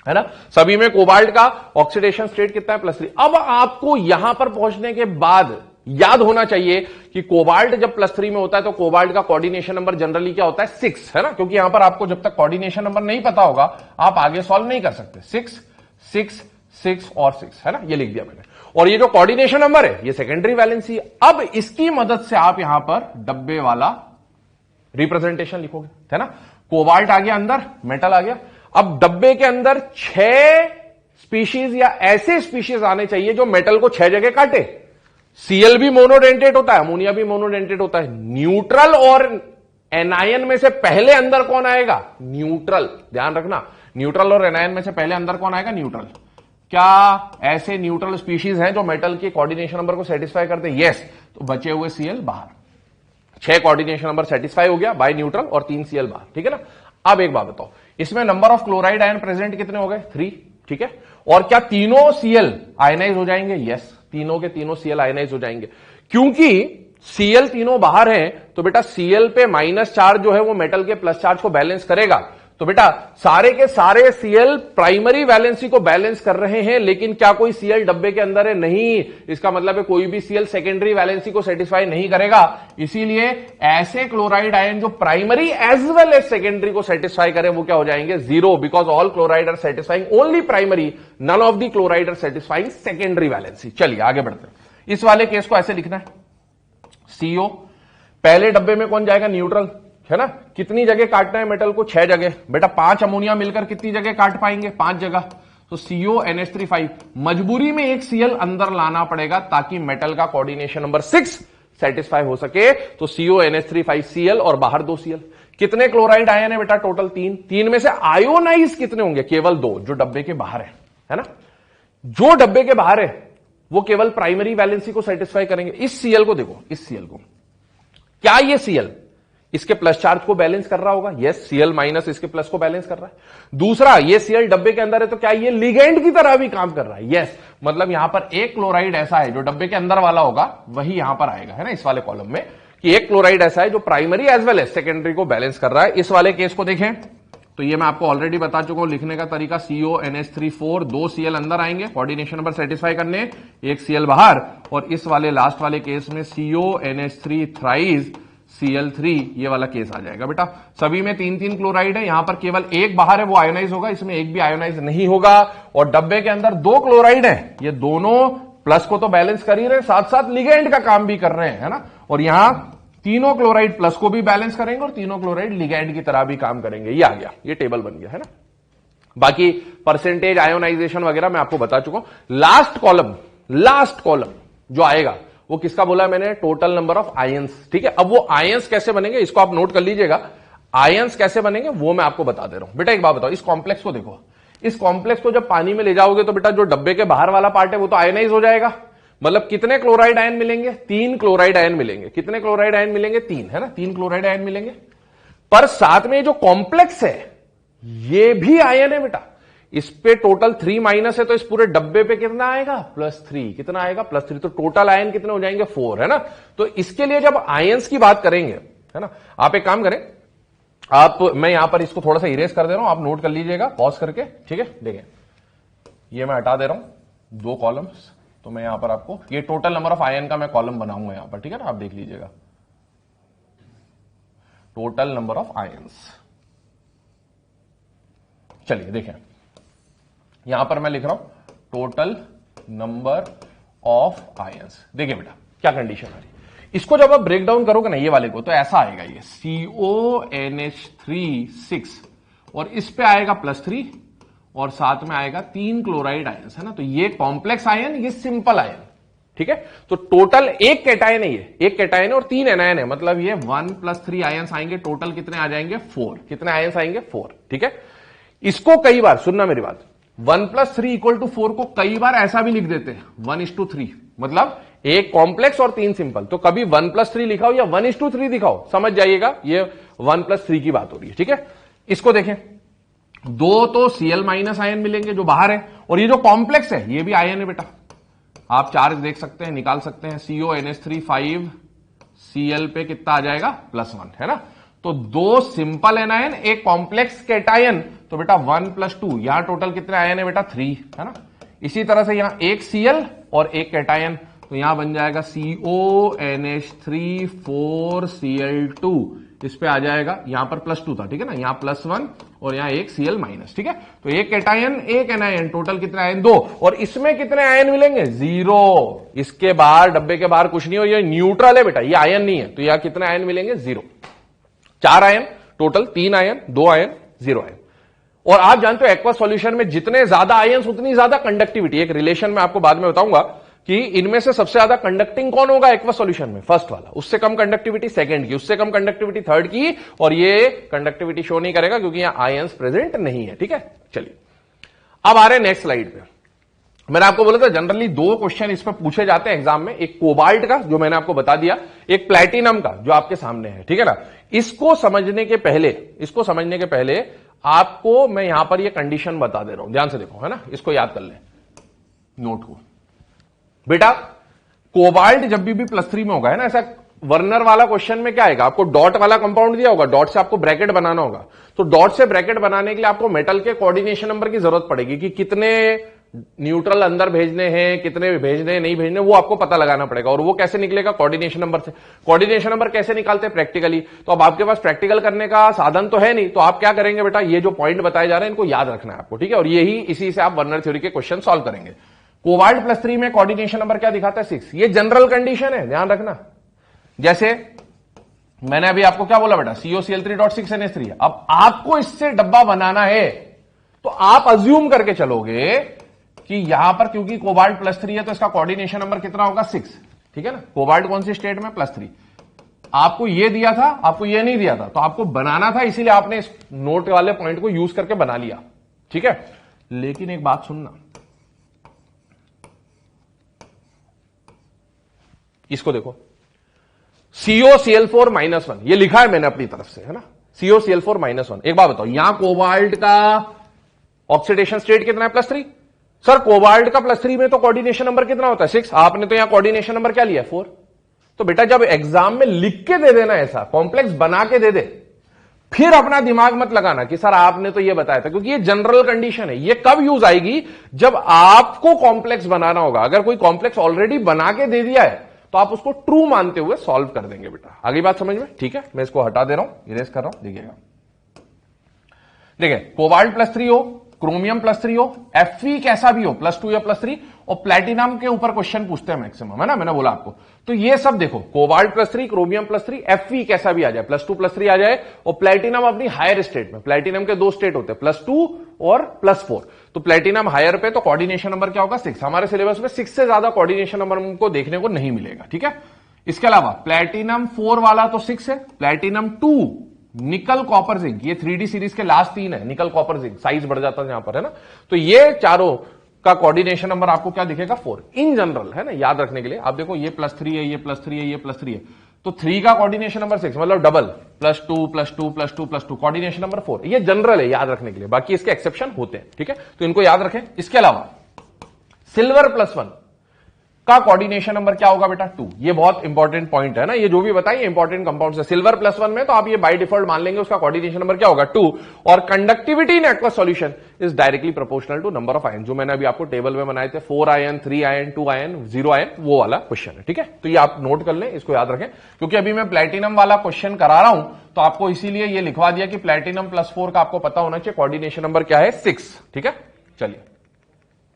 है ना। सभी में कोबाल्ट का ऑक्सीडेशन स्टेट कितना है? +3। अब आपको यहां पर पहुंचने के बाद याद होना चाहिए कि कोबाल्ट जब +3 में होता है तो कोबाल्ट का कोऑर्डिनेशन नंबर जनरली क्या होता है? 6, है ना, क्योंकि यहां पर आपको जब तक कोऑर्डिनेशन नंबर नहीं पता होगा आप आगे सॉल्व नहीं कर सकते। 6, 6, 6 और 6, है ना, ये लिख दिया मैंने। और ये जो कोऑर्डिनेशन नंबर है ये सेकेंडरी वैलेंसी। अब इसकी मदद से आप यहां पर डब्बे वाला रिप्रेजेंटेशन लिखोगे, है ना। कोबाल्ट आ गया अंदर, मेटल आ गया। अब डब्बे के अंदर 6 स्पीशीज या ऐसे स्पीशीज आने चाहिए जो मेटल को 6 जगह काटे। Cl भी मोनोडेंटेट होता है, अमोनिया भी मोनोडेंटेट होता है। न्यूट्रल और एनायन में से पहले अंदर कौन आएगा? न्यूट्रल। ध्यान रखना, न्यूट्रल और एनायन में से पहले अंदर कौन आएगा? न्यूट्रल। क्या ऐसे न्यूट्रल स्पीशीज हैं जो मेटल के कोऑर्डिनेशन नंबर को सेटिस्फाई करते हैं? यस। तो बचे हुए Cl बाहर, 6 कोऑर्डिनेशन नंबर सेटिस्फाई हो गया बाय न्यूट्रल और 3 Cl बाहर, ठीक है ना। अब एक बात बताओ, इसमें number of chloride ion present कितने हो गए? 3, ठीक है। और क्या तीनों Cl आयनाइज हो जाएंगे? यस, तीनों के तीनों Cl आयनाइज हो जाएंगे। क्योंकि Cl तीनों बाहर हैं तो बेटा Cl पे माइनस चार्ज जो है वो मेटल के प्लस चार्ज को बैलेंस करेगा। तो बेटा सारे के सारे Cl प्राइमरी वैलेंसी को बैलेंस कर रहे हैं, लेकिन क्या कोई Cl डब्बे के अंदर है? नहीं। इसका मतलब है कोई भी Cl सेकेंडरी वैलेंसी को सेटिस्फाई नहीं करेगा। इसीलिए ऐसे क्लोराइड आयन जो primary as well as secondary को सेटिस्फाई करें वो क्या हो जाएंगे? 0, because all chloride are satisfying only primary, none of the chloride are satisfying secondary valency. चलिए आगे बढ़ते हैं। इस वाले केस को ऐसे लिखना है, CO पहले डब्बे में कौन जाएगा? न्यूट्रल, है ना। कितनी जगह काटना है मेटल को? 6 जगह। बेटा 5 अमोनिया मिलकर कितनी जगह काट पाएंगे? 5 जगह। तो CONH3 मजबूरी में एक Cl अंदर लाना पड़ेगा ताकि मेटल का कोऑर्डिनेशन नंबर 6 सेटिस्फाई हो सके। तो CONH3 Cl और बाहर 2 Cl। कितने क्लोराइड आयन है बेटा? टोटल 3। 3 में से आयोनाइज कितने होंगे? केवल 2, जो डब्बे के बाहर है ना। जो डब्बे के बाहर है वो केवल प्राइमरी वैलेंसी को सेटिस्फाई करेंगे। इस Cl को देखो, इस Cl को, क्या ये Cl इसके प्लस चार्ज को बैलेंस कर रहा होगा? यस, Cl माइनस इसके प्लस को बैलेंस कर रहा है। दूसरा, ये Cl डब्बे के अंदर है तो क्या ये लिगेंड की तरह भी काम कर रहा है? यस, मतलब यहां पर एक क्लोराइड ऐसा है जो डब्बे के अंदर वाला होगा वही यहां पर आएगा, है ना, इस वाले कॉलम में, कि एक क्लोराइड ऐसा है जो primary as well as secondary को बैलेंस कर रहा है। इस वाले केस को देखें तो ये मैं आपको ऑलरेडी बता चुका हूं, लिखने का तरीका CONH3 2 Cl अंदर आएंगे कोऑर्डिनेशन नंबर सेटिस्फाई करने, एक Cl बाहर। और इस वाले लास्ट वाले केस में CONH3 थ्राइस Cl3 ये वाला केस आ जाएगा। बेटा सभी में 3-3 क्लोराइड है, यहां पर केवल एक बाहर है वो आयोनाइज होगा, इसमें एक भी आयोनाइज नहीं होगा। और डब्बे के अंदर 2 क्लोराइड है, ये दोनों प्लस को तो बैलेंस कर ही रहे, साथ साथ लिगेंड का काम भी कर रहे हैं, है ना। और यहां तीनों क्लोराइड प्लस को भी बैलेंस करेंगे और तीनों क्लोराइड लिगैंड की तरह भी काम करेंगे। ये आ गया, ये टेबल बन गया, है ना। बाकी परसेंटेज आयोनाइजेशन वगैरह मैं आपको बता चुका हूं। लास्ट कॉलम जो आएगा वो किसका बोला मैंने, टोटल नंबर ऑफ आयंस। ठीक है, अब वो आयंस कैसे बनेंगे इसको आप नोट कर लीजिएगा। आयंस कैसे बनेंगे वो मैं आपको बता दे रहा हूं। बेटा एक बात बताओ, इस कॉम्प्लेक्स को देखो, इस कॉम्प्लेक्स को जब पानी में ले जाओगे तो बेटा जो डब्बे के बाहर वाला पार्ट है वो तो आयनाइज हो जाएगा। मतलब कितने क्लोराइड आयन मिलेंगे, 3 क्लोराइड आयन मिलेंगे। कितने क्लोराइड आयन मिलेंगे, 3, है ना, 3 क्लोराइड आयन मिलेंगे। पर साथ में जो कॉम्प्लेक्स है ये भी आयन है बेटा। इस पे टोटल 3 माइनस है तो इस पूरे डब्बे पे कितना आएगा, +3। कितना आएगा, +3। तो टोटल आयन कितने हो जाएंगे, 4, है ना। तो इसके लिए जब आयंस की बात करेंगे, है ना, आप एक काम करें, मैं यहां पर इसको थोड़ा सा इरेज कर दे रहा हूं, आप नोट कर लीजिएगा पॉज करके। ठीक है, देखिए ये मैं हटा दे रहा हूं 2 कॉलम्स। तो मैं यहां पर आपको ये टोटल नंबर ऑफ आयन का मैं कॉलम बनाऊंगा यहां पर। ठीक है ना, आप देख लीजिएगा टोटल नंबर ऑफ आयंस। चलिए देखें, यहां पर मैं लिख रहा हूं टोटल नंबर ऑफ आयंस। देखिए बेटा क्या कंडीशन आ रही है, इसको जब आप ब्रेक डाउन करोगे ना ये वाले को, तो ऐसा आएगा ये CONH3 6 और इस पे आएगा +3 और साथ में आएगा 3 क्लोराइड आयंस, है ना। तो ये कॉम्प्लेक्स आयन, ये सिंपल आयन। ठीक है, तो टोटल एक कैटायन है, ये एक कैटायन है और 3 एनायन है, मतलब ये 1 + 3 आयंस आएंगे। टोटल कितने आ जाएंगे, 4। कितने आयंस आएंगे, 4। ठीक है, इसको कई बार सुनना मेरी बात, 1 + 3 = 4 को कई बार ऐसा भी लिख देते हैं 1:3, मतलब एक कॉम्प्लेक्स और 3 सिंपल। तो कभी 1 + 3 लिखाओ या 1:3 दिखाओ, समझ जाइएगा ये 1 + 3 की बात हो रही है। ठीक है, इसको देखें, 2 तो Cl- आयन मिलेंगे जो बाहर है, और ये जो कॉम्प्लेक्स है ये भी आयन है बेटा। आप चार्ज देख सकते हैं, निकाल सकते हैं। CONH3 5 Cl पे कितना आ जाएगा, +1, है ना। तो 2 सिंपल एनायन, एक कॉम्प्लेक्स कैटायन, तो बेटा 1 + 2, यहां टोटल कितने आयन है बेटा, 3, है ना। इसी तरह से यहां एक Cl और एक कैटायन, तो यहां बन जाएगा CONH3 4 Cl2। इस पे आ जाएगा, यहां पर +2 था, ठीक है ना, यहां +1 और यहां एक Cl-। ठीक है, तो एक कैटायन एक एनायन, टोटल कितने आयन, 2। और इसमें कितने आयन मिलेंगे, 0। इसके बाहर, डब्बे के बाहर कुछ नहीं हो, ये न्यूट्रल है बेटा, ये आयन नहीं है। तो यहां कितने आयन मिलेंगे, 0। 4 ion total, 3 ion, 2 ion, 0 ion. और आप जानते हो एक्वा सॉल्यूशन में जितने ज्यादा आयंस उतनी ज्यादा कंडक्टिविटी। एक रिलेशन में आपको बाद में बताऊंगा कि इनमें से सबसे ज्यादा कंडक्टिंग कौन होगा एक्वा सॉल्यूशन में, फर्स्ट वाला। उससे कम कंडक्टिविटी सेकंड की, उससे कम कंडक्टिविटी थर्ड की, और ये कंडक्टिविटी शो नहीं करेगा क्योंकि यहां आयंस प्रेजेंट नहीं है। ठीक है, चलिए अब आ रहे हैं नेक्स्ट स्लाइड पे। मैंने आपको बोला था जनरली 2 क्वेश्चन इस पर पूछे जाते हैं एग्जाम में, एक कोबाल्ट का जो मैंने आपको बता दिया, एक प्लैटिनम का जो आपके सामने है। ठीक है ना, इसको समझने के पहले आपको मैं यहां पर ये कंडीशन बता दे रहा हूं, ध्यान से देखो, है ना, इसको याद कर ले नोट को। बेटा कोबाल्ट जब भी +3 में होगा, है ना, ऐसा वर्नर वाला क्वेश्चन में क्या आएगा, आपको डॉट वाला कंपाउंड दिया होगा, डॉट से आपको ब्रैकेट बनाना होगा। तो डॉट से ब्रैकेट बनाने के लिए आपको मेटल के कोऑर्डिनेशन नंबर की जरूरत पड़ेगी कि कितने न्यूट्रल अंदर भेजने हैं, कितने भेजने हैं, नहीं भेजने, वो आपको पता लगाना पड़ेगा। और वो कैसे निकलेगा, कोऑर्डिनेशन नंबर से। कोऑर्डिनेशन नंबर कैसे निकालते हैं, प्रैक्टिकली। तो अब आपके पास प्रैक्टिकल करने का साधन तो है नहीं, तो आप क्या करेंगे बेटा, ये जो पॉइंट बताए जा रहे हैं इनको याद रखना है आपको। ठीक है, और यही इसी से आप वर्नर थ्योरी के क्वेश्चन सॉल्व करेंगे। कोबाल्ट +3 में कोऑर्डिनेशन नंबर क्या दिखाता है, 6। ये जनरल कंडीशन है, ध्यान रखना। जैसे मैंने अभी आपको क्या बोला बेटा, COCl3.6 NH3। अब आपको इससे डब्बा बनाना है तो आप अज्यूम करके चलोगे कि यहां पर क्योंकि कोबाल्ट +3 है तो इसका कोऑर्डिनेशन नंबर कितना होगा, 6। ठीक है ना, कोबाल्ट कौन सी स्टेट में, +3। आपको ये दिया था, आपको ये नहीं दिया था, तो आपको बनाना था, इसीलिए आपने इस नोट वाले पॉइंट को यूज करके बना लिया। ठीक है, लेकिन एक बात सुनना, इसको देखो, COCl4-1, ये लिखा है मैंने अपनी तरफ से, है ना, COCl4-1। एक बात बताओ, यहां कोबाल्ट का ऑक्सीडेशन स्टेट कितना है, +3। सर कोबाल्ट का +3 में तो कोऑर्डिनेशन नंबर कितना होता है, 6। आपने तो यहां कोऑर्डिनेशन नंबर क्या लिया, 4। तो बेटा जब एग्जाम में लिख के दे देना, ऐसा कॉम्प्लेक्स बना के दे दे, फिर अपना दिमाग मत लगाना कि सर आपने तो ये बताया था, क्योंकि ये जनरल कंडीशन है। ये कब यूज आएगी, जब आपको कॉम्प्लेक्स बनाना होगा। अगर कोई कॉम्प्लेक्स ऑलरेडी बना के दे दिया है तो आप उसको ट्रू मानते हुए सॉल्व कर देंगे बेटा। आगे बात समझ में, ठीक है। मैं इसको हटा दे रहा हूं, इरेज कर रहा हूं, देखिएगा। देखिए कोबाल्ट +3 हो, क्रोमियम +3 हो, Fe कैसा भी हो, +2 या +3, और प्लेटिनम के ऊपर क्वेश्चन पूछते हैं मैक्सिमम, है ना, मैंने बोला आपको। तो ये सब देखो, कोबाल्ट +3, क्रोमियम +3, Fe कैसा भी आ जाए, +2 +3 आ जाए, और प्लेटिनम अपनी हायर स्टेट में, प्लेटिनम के 2 स्टेट होते हैं, +2 और +4। तो प्लेटिनम हायर पे तो कोऑर्डिनेशन नंबर क्या होगा, 6। हमारे सिलेबस में 6 से ज्यादा कोऑर्डिनेशन नंबर हमको देखने को नहीं मिलेगा, ठीक है। इसके अलावा प्लेटिनम 4 वाला तो 6 है, प्लेटिनम 2 निकल कॉपर जिंक, ये 3D सीरीज के लास्ट 3 है, निकल कॉपर जिंक, साइज बढ़ जाता है यहां पर, है ना। तो ये चारों का कोऑर्डिनेशन नंबर आपको क्या दिखेगा, 4 इन जनरल, है ना, याद रखने के लिए। आप देखो ये +3 है, ये +3 है, ये +3 है, तो 3 का कोऑर्डिनेशन नंबर 6, मतलब डबल, +2 +2 +2 +2, कोऑर्डिनेशन नंबर 4। ये जनरल है याद रखने के लिए, बाकी इसके एक्सेप्शन होते हैं, ठीक है, तो इनको याद रखें। इसके अलावा सिल्वर +1 का कोऑर्डिनेशन नंबर क्या होगा बेटा, 2। ये बहुत इंपॉर्टेंट पॉइंट है ना, ये जो भी बताइए इंपॉर्टेंट कंपाउंड है। सिल्वर +1 में तो आप ये बाय डिफॉल्ट मान लेंगे, उसका कोऑर्डिनेशन नंबर क्या होगा, 2। और conductivity in aqueous solution is directly proportional to number of ion, जो मैंने अभी आपको टेबल में बनाए थे, 4 आयन, 3 आयन, 2 आयन, 0 आयन, वो वाला क्वेश्चन है, ठीक है। तो ये आप नोट कर लें, इसको याद रखें, क्योंकि अभी मैं प्लेटिनम वाला क्वेश्चन करा रहा हूं, तो आपको इसीलिए ये लिखवा दिया कि प्लेटिनम +4 का आपको पता होना चाहिए, कोऑर्डिनेशन नंबर क्या है, 6, ठीक है। चलिए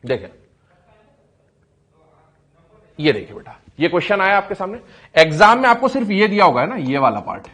देखें, ये देखिए बेटा, ये क्वेश्चन आया आपके सामने एग्जाम में, आपको सिर्फ ये दिया होगा, है ना, ये वाला part,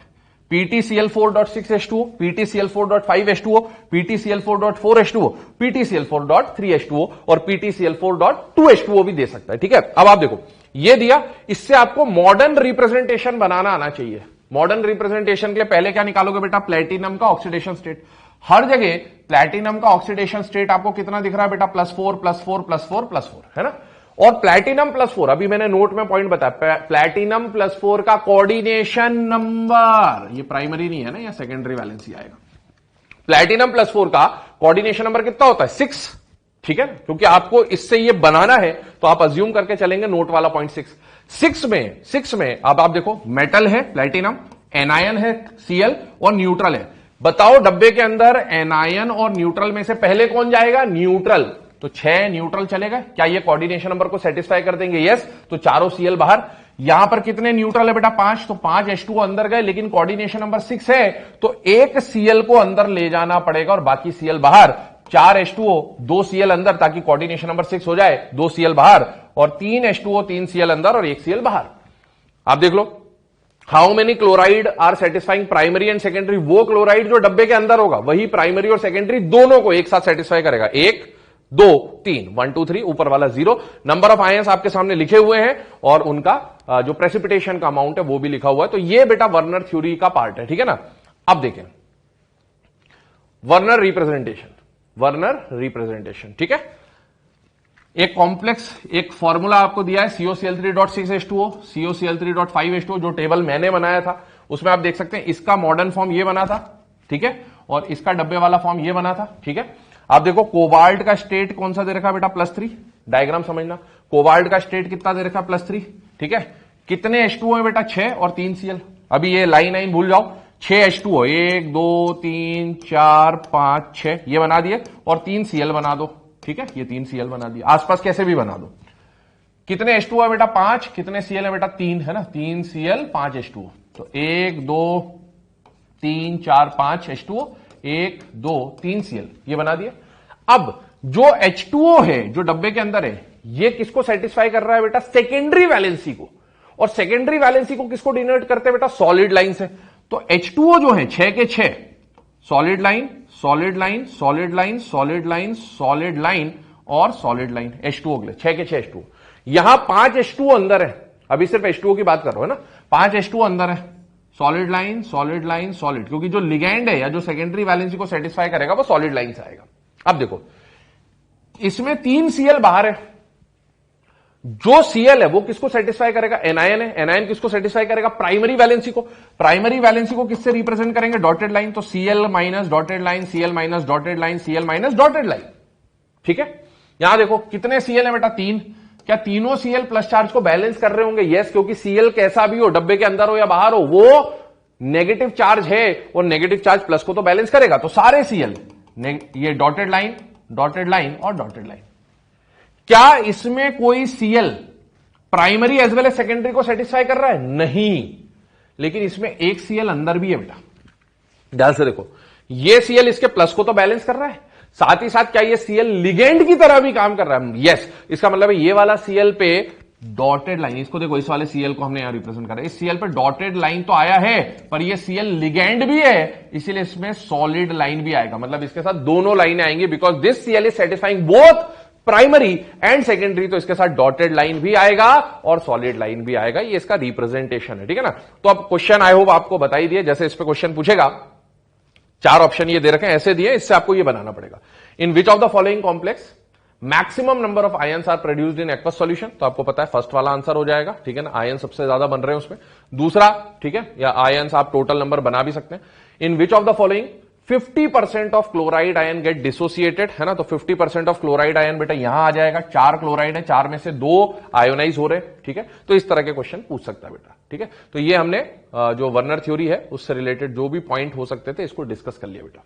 PtCl4.6H2O, PtCl4.5H2O, PtCl4.4H2O, PtCl4.3H2O और PtCl4.2H2O भी दे सकता है, ठीक है। अब आप देखो, ये दिया, इससे आपको मॉडर्न रिप्रेजेंटेशन बनाना आना चाहिए। मॉडर्न रिप्रेजेंटेशन के लिए पहले क्या निकालोगे बेटा, प्लेटिनम का ऑक्सीडेशन स्टेट। हर जगह प्लेटिनम का ऑक्सीडेशन स्टेट आपको कितना दिख रहा है बेटा, +4 +4 +4 +4, है ना। और प्लैटिनम +4, अभी मैंने नोट में पॉइंट बताया, प्लैटिनम +4 का कोऑर्डिनेशन नंबर, ये प्राइमरी नहीं है ना, या सेकेंडरी वैलेंसी आएगा। प्लैटिनम +4 का कोऑर्डिनेशन नंबर कितना होता है, 6, ठीक है। क्योंकि आपको इससे ये बनाना है, तो आप अज्यूम करके चलेंगे नोट वाला पॉइंट 6 में अब आप देखो, मेटल है प्लैटिनम, एनायन है Cl और न्यूट्रल है। बताओ डब्बे के अंदर एनायन और न्यूट्रल में से पहले कौन जाएगा, न्यूट्रल। तो 6 न्यूट्रल चलेगा, क्या ये कोऑर्डिनेशन नंबर को सेटिस्फाई कर देंगे, यस। तो चारों Cl बाहर। यहां पर कितने न्यूट्रल है बेटा, 5, तो 5 H2O अंदर गए, लेकिन कोऑर्डिनेशन नंबर 6 है, तो एक Cl को अंदर ले जाना पड़ेगा और बाकी Cl बाहर। 4 H2O, 2 Cl अंदर, ताकि कोऑर्डिनेशन नंबर 6 हो जाए, 2 Cl बाहर, और 3 H2O, 3 Cl अंदर और 1 Cl बाहर। आप देख लो, how many chloride are satisfying primary and secondary, वो क्लोराइड जो डब्बे के अंदर होगा वही प्राइमरी और सेकेंडरी दोनों को एक साथ सेटिस्फाई करेगा। 1 2 3, 1 2 3, ऊपर वाला 0। नंबर ऑफ आयंस आपके सामने लिखे हुए हैं और उनका जो प्रेसिपिटेशन का अमाउंट है वो भी लिखा हुआ है। तो ये बेटा वर्नर थ्योरी का पार्ट है, ठीक है ना। अब देखें वर्नर रिप्रेजेंटेशन, ठीक है। एक कॉम्प्लेक्स, एक फॉर्मूला आपको दिया है, COCl3.6H2O, COCl3.5H2O, जो टेबल मैंने बनाया था उसमें आप देख सकते हैं, इसका मॉडर्न फॉर्म ये बना था, ठीक है, और इसका डब्बे वाला फॉर्म ये बना था, ठीक है। आप देखो कोबाल्ट का स्टेट कौन सा दे रखा बेटा, +3, डायग्राम समझना। कोबाल्ट का स्टेट कितना दे रखा, +3, ठीक है। कितने H2O है बेटा, 6 और 3 Cl। अभी ये लाइन भूल जाओ, 6 H2O, 1 2 3 4 5 6, ये बना दिए, और 3 Cl बना दो, ठीक है, ये 3 Cl बना दिए, आसपास कैसे भी बना दो। कितने H2O है बेटा, 5, कितने Cl है बेटा, 3, है ना, 3 Cl 5 H2O। तो 1 2 3 4 5 H2O, 1 2 3 Cl, ये बना दिए। अब जो H2O है जो डब्बे के अंदर है, ये किसको सेटिस्फाई कर रहा है बेटा, सेकेंडरी वैलेंसी को। और सेकेंडरी वैलेंसी को किसको डिनोट करते हैं बेटा, सॉलिड लाइन से। तो H2O जो है 6 के 6, solid line solid line solid line solid line solid line और सॉलिड लाइन, H2O के लिए 6 के 6 H2O। यहां 5 H2O अंदर है, अभी सिर्फ H2O की बात कर रहा हूं, है ना। 5 H2O अंदर है, solid line solid line solid, क्योंकि जो लिगैंड है या जो सेकेंडरी वैलेंसी को सेटिस्फाई करेगा वो सॉलिड लाइन से आएगा। अब देखो इसमें 3 Cl बाहर है, जो Cl है वो किसको सेटिस्फाई करेगा, एनायन है। एनायन किसको सेटिस्फाई करेगा, प्राइमरी वैलेंसी को। प्राइमरी वैलेंसी को किससे रिप्रेजेंट करेंगे, डॉटेड लाइन। तो Cl minus dotted line, Cl minus dotted line, Cl minus dotted line, ठीक है। यहां देखो कितने Cl है बेटा, 3। क्या तीनों Cl प्लस चार्ज को बैलेंस कर रहे होंगे, यस, क्योंकि Cl कैसा भी हो, डब्बे के अंदर हो या बाहर हो, वो नेगेटिव चार्ज है और नेगेटिव चार्ज प्लस को तो बैलेंस करेगा। तो सारे Cl, ये डॉटेड लाइन और डॉटेड लाइन। क्या इसमें कोई Cl प्राइमरी एज वेल एज सेकेंडरी को सेटिस्फाई कर रहा है, नहीं। लेकिन इसमें एक Cl अंदर भी है बेटा, ध्यान से देखो, ये Cl इसके प्लस को तो बैलेंस कर रहा है, साथ ही साथ क्या ये Cl लिगेंड की तरह भी काम कर रहा है? यस, इसका मतलब है ये वाला Cl पे डॉटेड लाइन, इसको देखो, इस वाले Cl को हमने यहां रिप्रेजेंट करा, इस Cl पे डॉटेड लाइन तो आया है, पर ये Cl लिगेंड भी है, इसीलिए इसमें सॉलिड लाइन भी आएगा। मतलब इसके साथ दोनों लाइनें आएंगी, because this Cl is satisfying both primary and secondary, तो इसके साथ डॉटेड लाइन भी आएगा और सॉलिड लाइन भी आएगा। ये इसका रिप्रेजेंटेशन है, ठीक है ना। तो अब क्वेश्चन आई होप आपको बताई दिए, जैसे इस पे क्वेश्चन पूछेगा, 4 ऑप्शन ये दे रखे हैं, ऐसे दिए, इससे आपको ये बनाना पड़ेगा। In which of the following complex maximum number of ions are produced in aqueous solution, तो आपको पता है फर्स्ट वाला आंसर हो जाएगा, ठीक है ना, आयन सबसे ज्यादा बन रहे हैं उसमें। दूसरा, ठीक है, या आयंस आप टोटल नंबर बना भी सकते हैं। In which of the following 50% of chloride ion get dissociated, है ना, तो 50% ऑफ क्लोराइड आयन बेटा यहां आ जाएगा, 4 क्लोराइड है, 4 में से 2 आयोनाइज हो रहे, ठीक है। तो इस तरह के क्वेश्चन पूछ सकता है बेटा, ठीक है। तो ये हमने जो वर्नर थ्योरी है उससे रिलेटेड जो भी पॉइंट हो सकते थे इसको डिस्कस कर लिया बेटा।